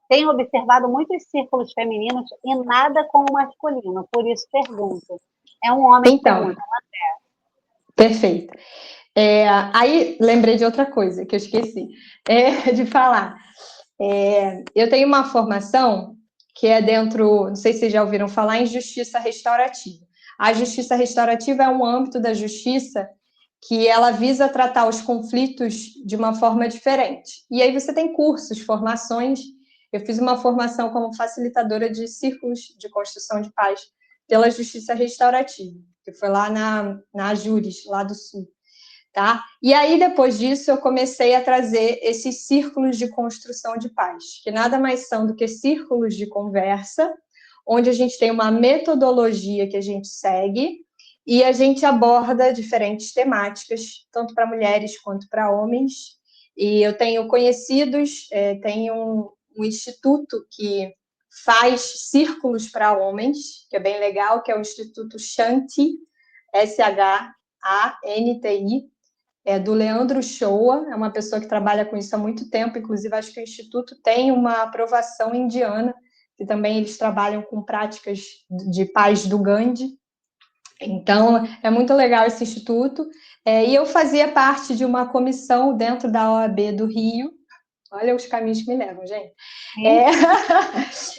Tenho observado muitos círculos femininos e nada com o masculino, por isso pergunto. É um homem que Então, pergunta. perfeito. Aí lembrei de outra coisa que eu esqueci de falar. Eu tenho uma formação que é dentro, não sei se vocês já ouviram falar, em justiça restaurativa. A justiça restaurativa é um âmbito da justiça que ela visa tratar os conflitos de uma forma diferente. E aí você tem cursos, formações. Eu fiz uma formação como facilitadora de círculos de construção de paz pela justiça restaurativa, que foi lá na Ajures, lá do Sul. Tá? E aí, depois disso, eu comecei a trazer esses círculos de construção de paz, que nada mais são do que círculos de conversa, onde a gente tem uma metodologia que a gente segue e a gente aborda diferentes temáticas, tanto para mulheres quanto para homens. E eu tenho conhecidos, tenho um instituto que faz círculos para homens, que é bem legal, que é o Instituto Shanti, Shanti, do Leandro Shoa, é uma pessoa que trabalha com isso há muito tempo, inclusive acho que o Instituto tem uma aprovação indiana, que também eles trabalham com práticas de paz do Gandhi. Então, é muito legal esse instituto. E eu fazia parte de uma comissão dentro da OAB do Rio. Olha os caminhos que me levam, gente.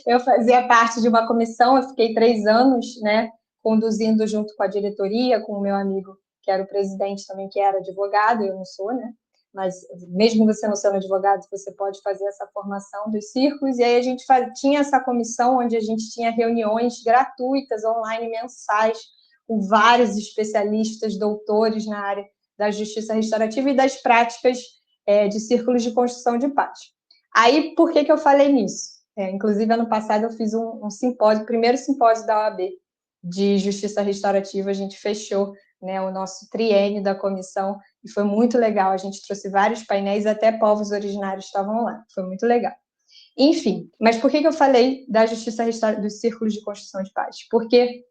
Eu fazia parte de uma comissão, eu fiquei 3 anos, né, conduzindo junto com a diretoria, com o meu amigo, que era o presidente também, que era advogado, eu não sou, né? Mas mesmo você não sendo advogado, você pode fazer essa formação dos círculos, e aí a gente tinha essa comissão onde a gente tinha reuniões gratuitas, online, mensais, com vários especialistas, doutores na área da justiça restaurativa e das práticas de círculos de construção de paz. Aí, por que eu falei nisso? Inclusive, ano passado eu fiz um simpósio, o primeiro simpósio da OAB de Justiça Restaurativa, a gente fechou, né, o nosso triênio da comissão, e foi muito legal, a gente trouxe vários painéis, até povos originários estavam lá, foi muito legal. Enfim, mas por que eu falei da Justiça Restaurativa, dos círculos de construção de paz? Porque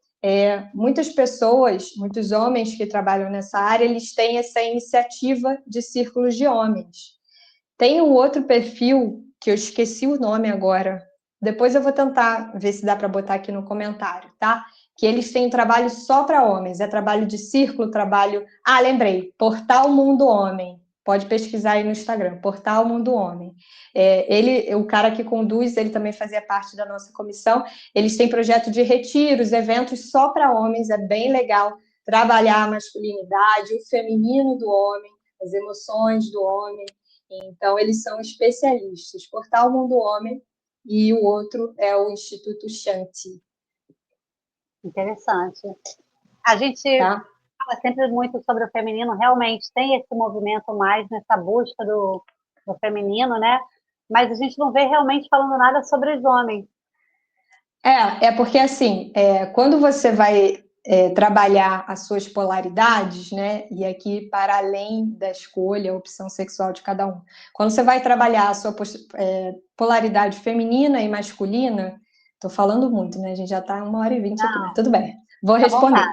muitas pessoas, muitos homens que trabalham nessa área, eles têm essa iniciativa de círculos de homens. Tem um outro perfil, que eu esqueci o nome agora, depois eu vou tentar ver se dá para botar aqui no comentário, tá? Que eles têm um trabalho só para homens, é trabalho de círculo, trabalho... lembrei, Portal Mundo Homem, pode pesquisar aí no Instagram, Portal Mundo Homem. O cara que conduz, ele também fazia parte da nossa comissão, eles têm projeto de retiros, eventos só para homens, é bem legal trabalhar a masculinidade, o feminino do homem, as emoções do homem. Então, eles são especialistas. Portal Mundo Homem e o outro é o Instituto Shanti. Interessante. A gente fala sempre muito sobre o feminino, realmente tem esse movimento mais nessa busca do feminino, né? Mas a gente não vê realmente falando nada sobre os homens. Porque assim, quando você vai trabalhar as suas polaridades, né? E aqui, para além da escolha, a opção sexual de cada um. Quando você vai trabalhar a sua polaridade feminina e masculina, estou falando muito, né? A gente já está 1h20 aqui, mas tudo bem. Vou responder.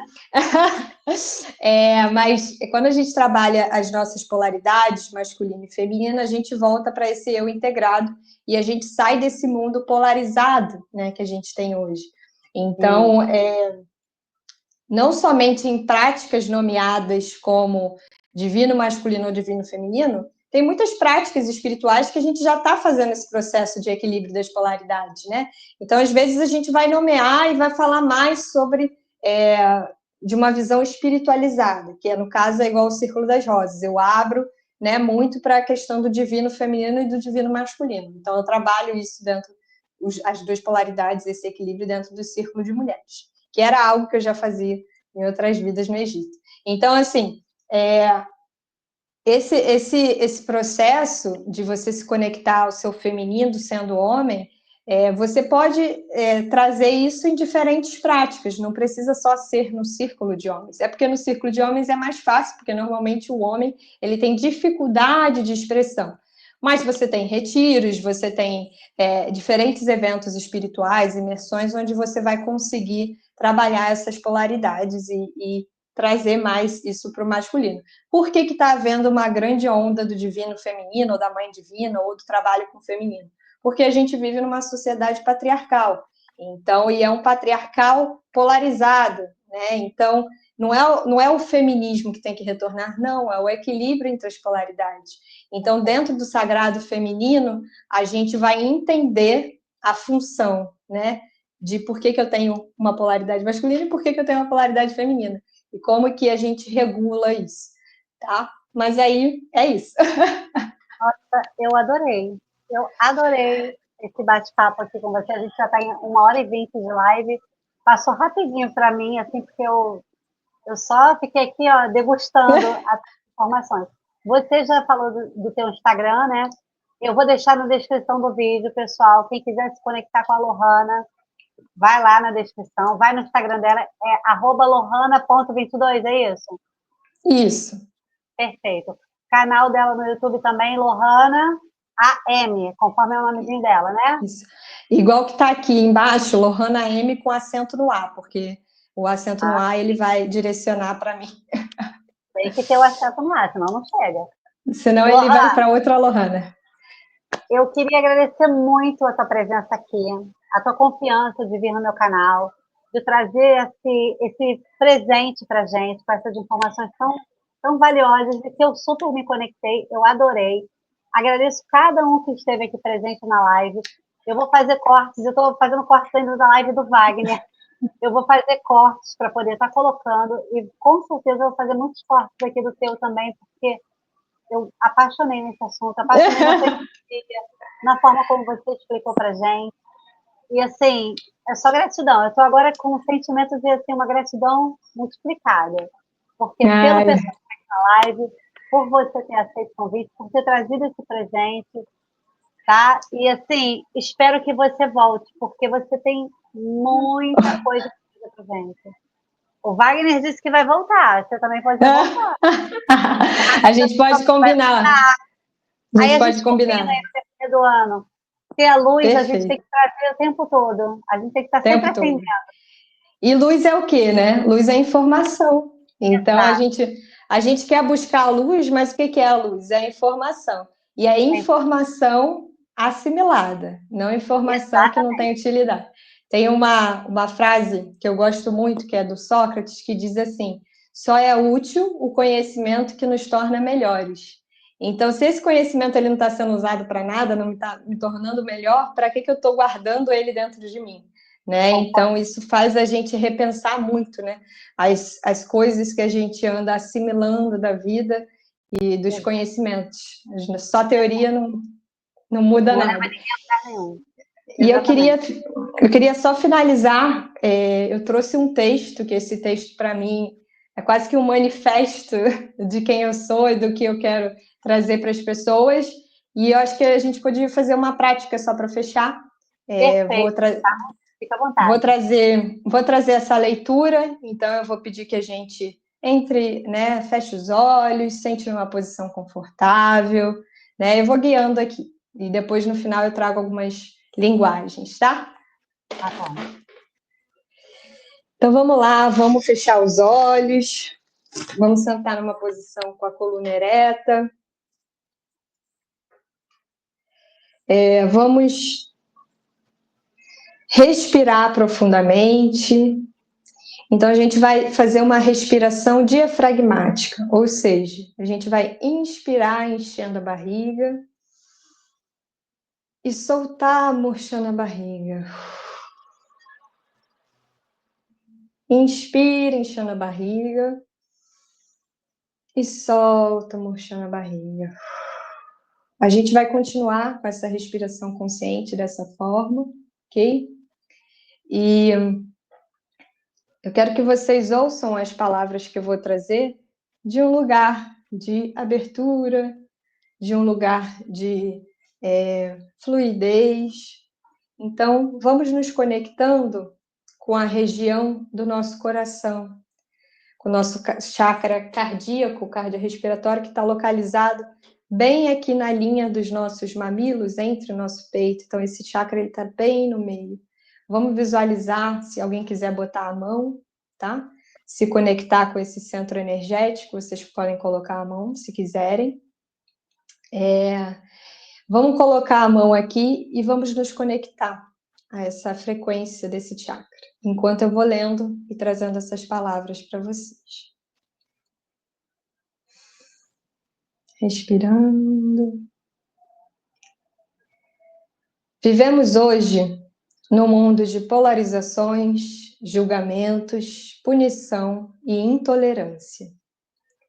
Mas quando a gente trabalha as nossas polaridades, masculina e feminina, a gente volta para esse eu integrado e a gente sai desse mundo polarizado, né, que a gente tem hoje. Então, não somente em práticas nomeadas como divino masculino ou divino feminino, tem muitas práticas espirituais que a gente já está fazendo esse processo de equilíbrio das polaridades, né? Então, às vezes, a gente vai nomear e vai falar mais sobre de uma visão espiritualizada, que no caso é igual ao Círculo das Rosas. Eu abro, né, muito para a questão do divino feminino e do divino masculino. Então, eu trabalho isso dentro, as duas polaridades, esse equilíbrio dentro do Círculo de Mulheres, que era algo que eu já fazia em outras vidas no Egito. Então, assim, esse processo de você se conectar ao seu feminino sendo homem, você pode trazer isso em diferentes práticas, não precisa só ser no círculo de homens. É porque no círculo de homens é mais fácil, porque normalmente o homem ele tem dificuldade de expressão. Mas você tem retiros, você tem diferentes eventos espirituais, imersões, onde você vai conseguir trabalhar essas polaridades e trazer mais isso para o masculino. Por que está havendo uma grande onda do divino feminino, ou da mãe divina, ou do trabalho com o feminino? Porque a gente vive numa sociedade patriarcal. Então, e é um patriarcal polarizado, né? Então, não é o feminismo que tem que retornar, não, é o equilíbrio entre as polaridades. Então, dentro do sagrado feminino, a gente vai entender a função, né? De por que eu tenho uma polaridade masculina e por que eu tenho uma polaridade feminina. E como que a gente regula isso, tá? Mas aí é isso. Nossa, eu adorei esse bate-papo aqui com você. A gente já está em 1h20 de live. Passou rapidinho para mim, assim, porque eu só fiquei aqui, ó, degustando as informações. Você já falou do teu Instagram, né? Eu vou deixar na descrição do vídeo, pessoal. Quem quiser se conectar com a Lohana, vai lá na descrição, vai no Instagram dela, é @lohana.22, é isso? Isso. Perfeito. Canal dela no YouTube também, Lohana AM, conforme é o nomezinho dela, né? Isso. Igual que está aqui embaixo, Lohana M com acento no A, porque o acento no A ele vai direcionar para mim. Tem que ter o acento no ar, senão não chega. Senão ele vai Lohana, para outra Lohana. eu queria agradecer muito a tua presença aqui, a tua confiança de vir no meu canal, de trazer esse presente para gente, com essas informações tão valiosas, e que eu super me conectei, eu adorei. Agradeço cada um que esteve aqui presente na live. Eu vou fazer cortes, eu estou fazendo cortes ainda da live do Wagner. Eu vou fazer cortes para poder estar colocando, e com certeza eu vou fazer muitos cortes aqui do teu também, porque eu apaixonei nesse assunto, apaixonei na tua energia, na forma como você explicou para gente. E assim, é só gratidão. Eu estou agora com um sentimento de assim, uma gratidão multiplicada. Porque pelo Ai. pessoal que está na live, por você ter aceito o convite, por ter trazido esse presente, tá? E assim, espero que você volte, porque você tem muita coisa para pra gente. O Wagner disse que vai voltar, você também pode voltar. A gente pode combinar. A Aí gente a pode gente combina combinar. aí no decorrer do ano. Porque a luz a gente tem Perfeito. que trazer o tempo todo. A gente tem que estar sempre Tempo todo. acendendo. E luz é o quê, né? Luz é informação. Então Exato. a gente quer buscar a luz, mas o que é a luz? É a informação. E é informação assimilada, não informação que não tem Exatamente. utilidade. Tem uma frase que eu gosto muito, que é do Sócrates, que diz assim: só é útil o conhecimento que nos torna melhores. Então, se esse conhecimento ele não está sendo usado para nada, não está me tornando melhor, para que eu estou guardando ele dentro de mim? Né? Então, isso faz a gente repensar muito, né? As coisas que a gente anda assimilando da vida e dos conhecimentos. Só teoria não muda Não leva nada. ninguém a lugar nenhum. E Exatamente. eu queria só finalizar. Eu trouxe um texto, que esse texto, para mim, é quase que um manifesto de quem eu sou e do que eu quero trazer para as pessoas. E eu acho que a gente podia fazer uma prática só para fechar. Perfeito. Tá? Fica à vontade. Vou trazer essa leitura, então eu vou pedir que a gente entre, né, feche os olhos, sente numa posição confortável, né? Eu vou guiando aqui e depois no final eu trago algumas linguagens, tá? Tá bom. Então vamos lá, vamos fechar os olhos, vamos sentar numa posição com a coluna ereta, vamos respirar profundamente. Então, a gente vai fazer uma respiração diafragmática, ou seja, a gente vai inspirar enchendo a barriga e soltar murchando a barriga. Inspira, inchando a barriga. E solta, murchando a barriga. A gente vai continuar com essa respiração consciente dessa forma, ok? E eu quero que vocês ouçam as palavras que eu vou trazer de um lugar de abertura, de um lugar de fluidez. Então, vamos nos conectando com a região do nosso coração, com o nosso chakra cardíaco, cardiorrespiratório, que está localizado bem aqui na linha dos nossos mamilos, entre o nosso peito. Então, esse chakra está bem no meio. Vamos visualizar, se alguém quiser botar a mão, tá? Se conectar com esse centro energético, vocês podem colocar a mão, se quiserem. Vamos colocar a mão aqui e vamos nos conectar a essa frequência desse chakra, enquanto eu vou lendo e trazendo essas palavras para vocês. Respirando. Vivemos hoje num mundo de polarizações, julgamentos, punição e intolerância.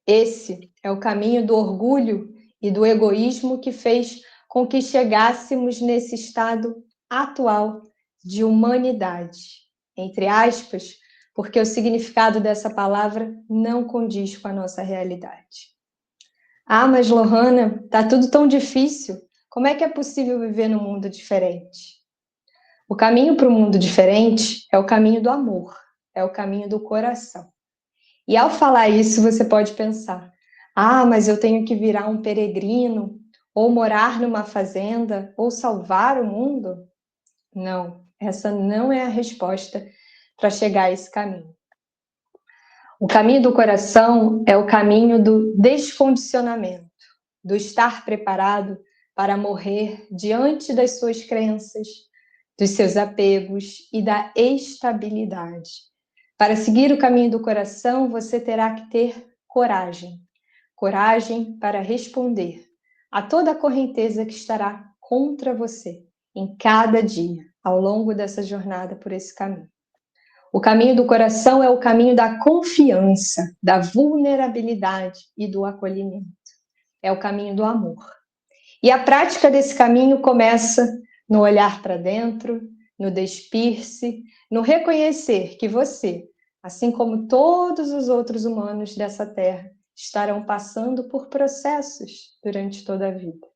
Esse é o caminho do orgulho e do egoísmo que fez com que chegássemos nesse estado atual de humanidade, entre aspas, porque o significado dessa palavra não condiz com a nossa realidade. Ah, mas Lohana, tá tudo tão difícil. Como é que é possível viver num mundo diferente? O caminho para o mundo diferente é o caminho do amor, é o caminho do coração. E ao falar isso, você pode pensar: ah, mas eu tenho que virar um peregrino, ou morar numa fazenda, ou salvar o mundo? Não, essa não é a resposta para chegar a esse caminho. O caminho do coração é o caminho do descondicionamento, do estar preparado para morrer diante das suas crenças, dos seus apegos e da estabilidade. Para seguir o caminho do coração, você terá que ter coragem. Coragem para responder a toda a correnteza que estará contra você em cada dia, ao longo dessa jornada por esse caminho. O caminho do coração é o caminho da confiança, da vulnerabilidade e do acolhimento. É o caminho do amor. E a prática desse caminho começa no olhar para dentro, no despir-se, no reconhecer que você, assim como todos os outros humanos dessa terra, estarão passando por processos durante toda a vida.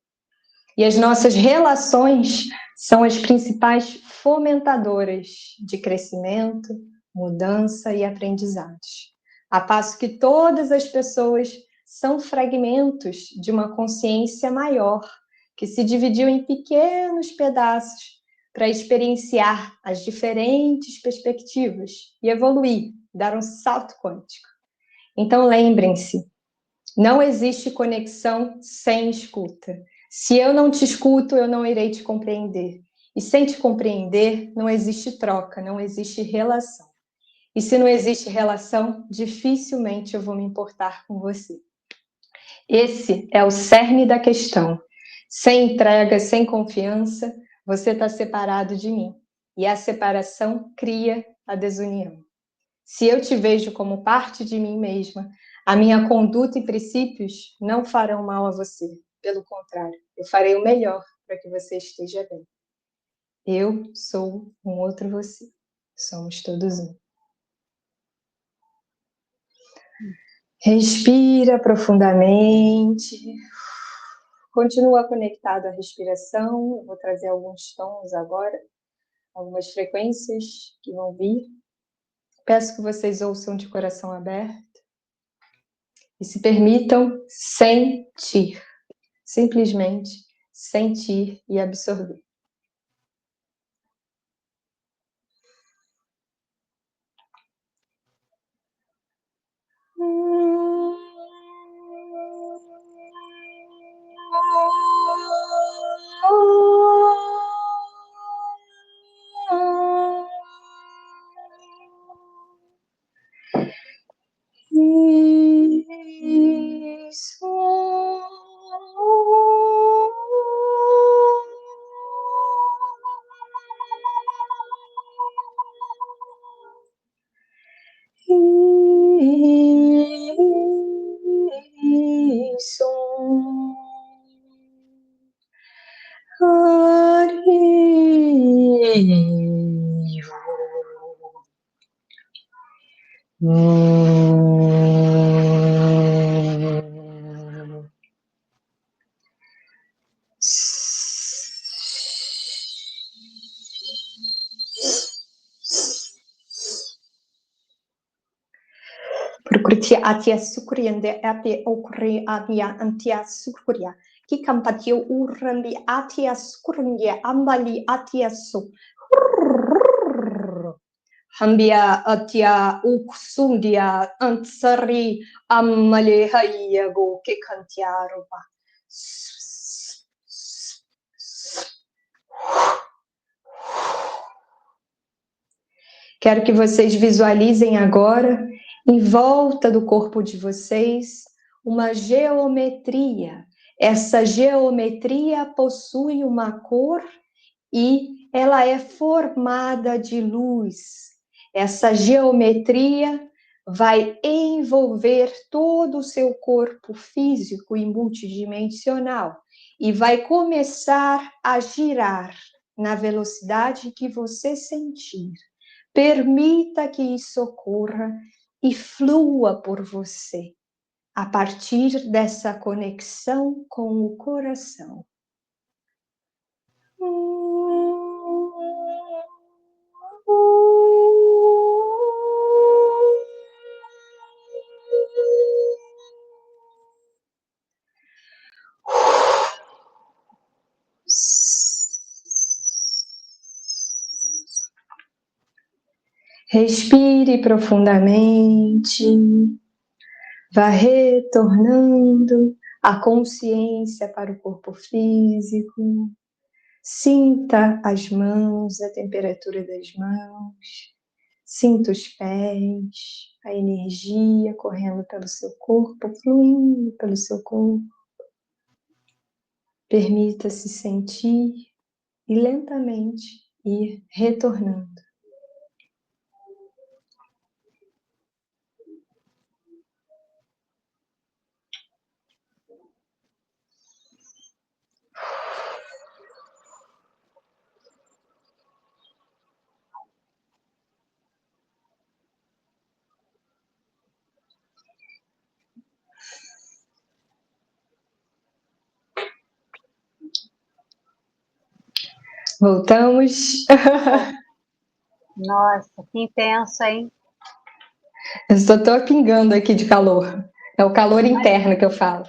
E as nossas relações são as principais fomentadoras de crescimento, mudança e aprendizados. A passo que todas as pessoas são fragmentos de uma consciência maior, que se dividiu em pequenos pedaços para experienciar as diferentes perspectivas e evoluir, dar um salto quântico. Então lembrem-se, não existe conexão sem escuta. Se eu não te escuto, eu não irei te compreender. E sem te compreender, não existe troca, não existe relação. E se não existe relação, dificilmente eu vou me importar com você. Esse é o cerne da questão. Sem entrega, sem confiança, você está separado de mim. E a separação cria a desunião. Se eu te vejo como parte de mim mesma, a minha conduta e princípios não farão mal a você. Pelo contrário, eu farei o melhor para que você esteja bem. Eu sou um outro você. Somos todos um. Respira profundamente. Continua conectado à respiração. Eu vou trazer alguns tons agora, algumas frequências que vão vir. Peço que vocês ouçam de coração aberto e se permitam sentir. Simplesmente sentir e absorver. Isso. Prokurti atia sukuriende ate okuri adia antia sukuria. Kikampatio urambi atia sukuringe ambali atia su. Hambia atia uksundia ansari amale hayago kikantiaruba. Quero que vocês visualizem agora, em volta do corpo de vocês, uma geometria. Essa geometria possui uma cor e ela é formada de luz. Essa geometria vai envolver todo o seu corpo físico e multidimensional e vai começar a girar na velocidade que você sentir. Permita que isso ocorra e flua por você, a partir dessa conexão com o coração. Respire profundamente, vá retornando a consciência para o corpo físico, sinta as mãos, a temperatura das mãos, sinta os pés, a energia correndo pelo seu corpo, fluindo pelo seu corpo. Permita-se sentir e lentamente ir retornando. Voltamos. Nossa, que intenso, hein? Eu só estou pingando aqui de calor. É o calor interno que eu falo.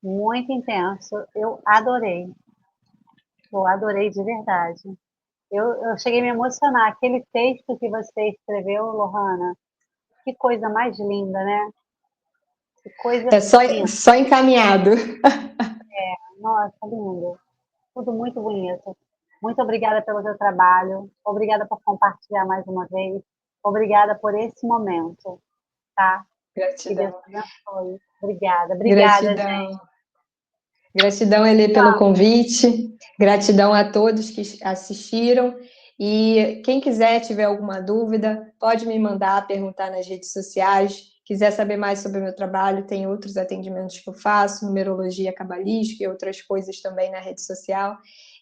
Muito intenso. Eu adorei. Eu adorei de verdade. Eu cheguei a me emocionar. Aquele texto que você escreveu, Lohana, que coisa mais linda, né? Que coisa É linda. só encaminhado. Nossa, lindo. Tudo muito bonito. Muito obrigada pelo seu trabalho. Obrigada por compartilhar mais uma vez. Obrigada por esse momento, tá? Que Deus Gratidão. te abençoe. Obrigada. Obrigada, Gratidão. gente. Gratidão, Elê, pelo convite. Gratidão a todos que assistiram. E quem quiser, tiver alguma dúvida, pode me mandar perguntar nas redes sociais. Quiser saber mais sobre o meu trabalho, tem outros atendimentos que eu faço, numerologia cabalística e outras coisas também na rede social.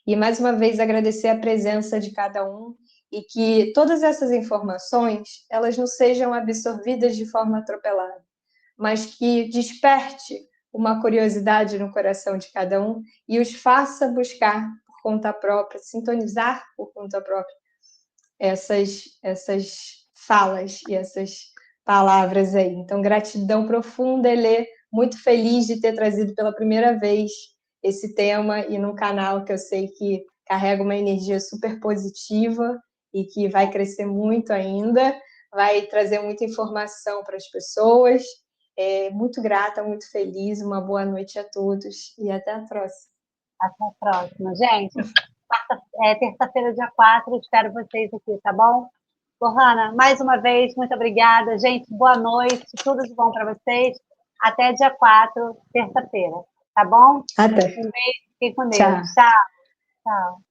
E mais uma vez agradecer a presença de cada um e que todas essas informações, elas não sejam absorvidas de forma atropelada, mas que desperte uma curiosidade no coração de cada um e os faça buscar por conta própria, sintonizar por conta própria essas falas e essas palavras aí. Então, gratidão profunda, Elê, muito feliz de ter trazido pela primeira vez esse tema e num canal que eu sei que carrega uma energia super positiva e que vai crescer muito ainda, vai trazer muita informação para as pessoas. Muito grata, muito feliz, uma boa noite a todos e até a próxima. Até a próxima. Gente, terça-feira, dia 4, espero vocês aqui, tá bom? Lohana, mais uma vez, muito obrigada. Gente, boa noite, tudo de bom para vocês. Até dia 4, terça-feira, tá bom? Até. Um beijo, fiquem com Deus. Tchau. Tchau. Tchau.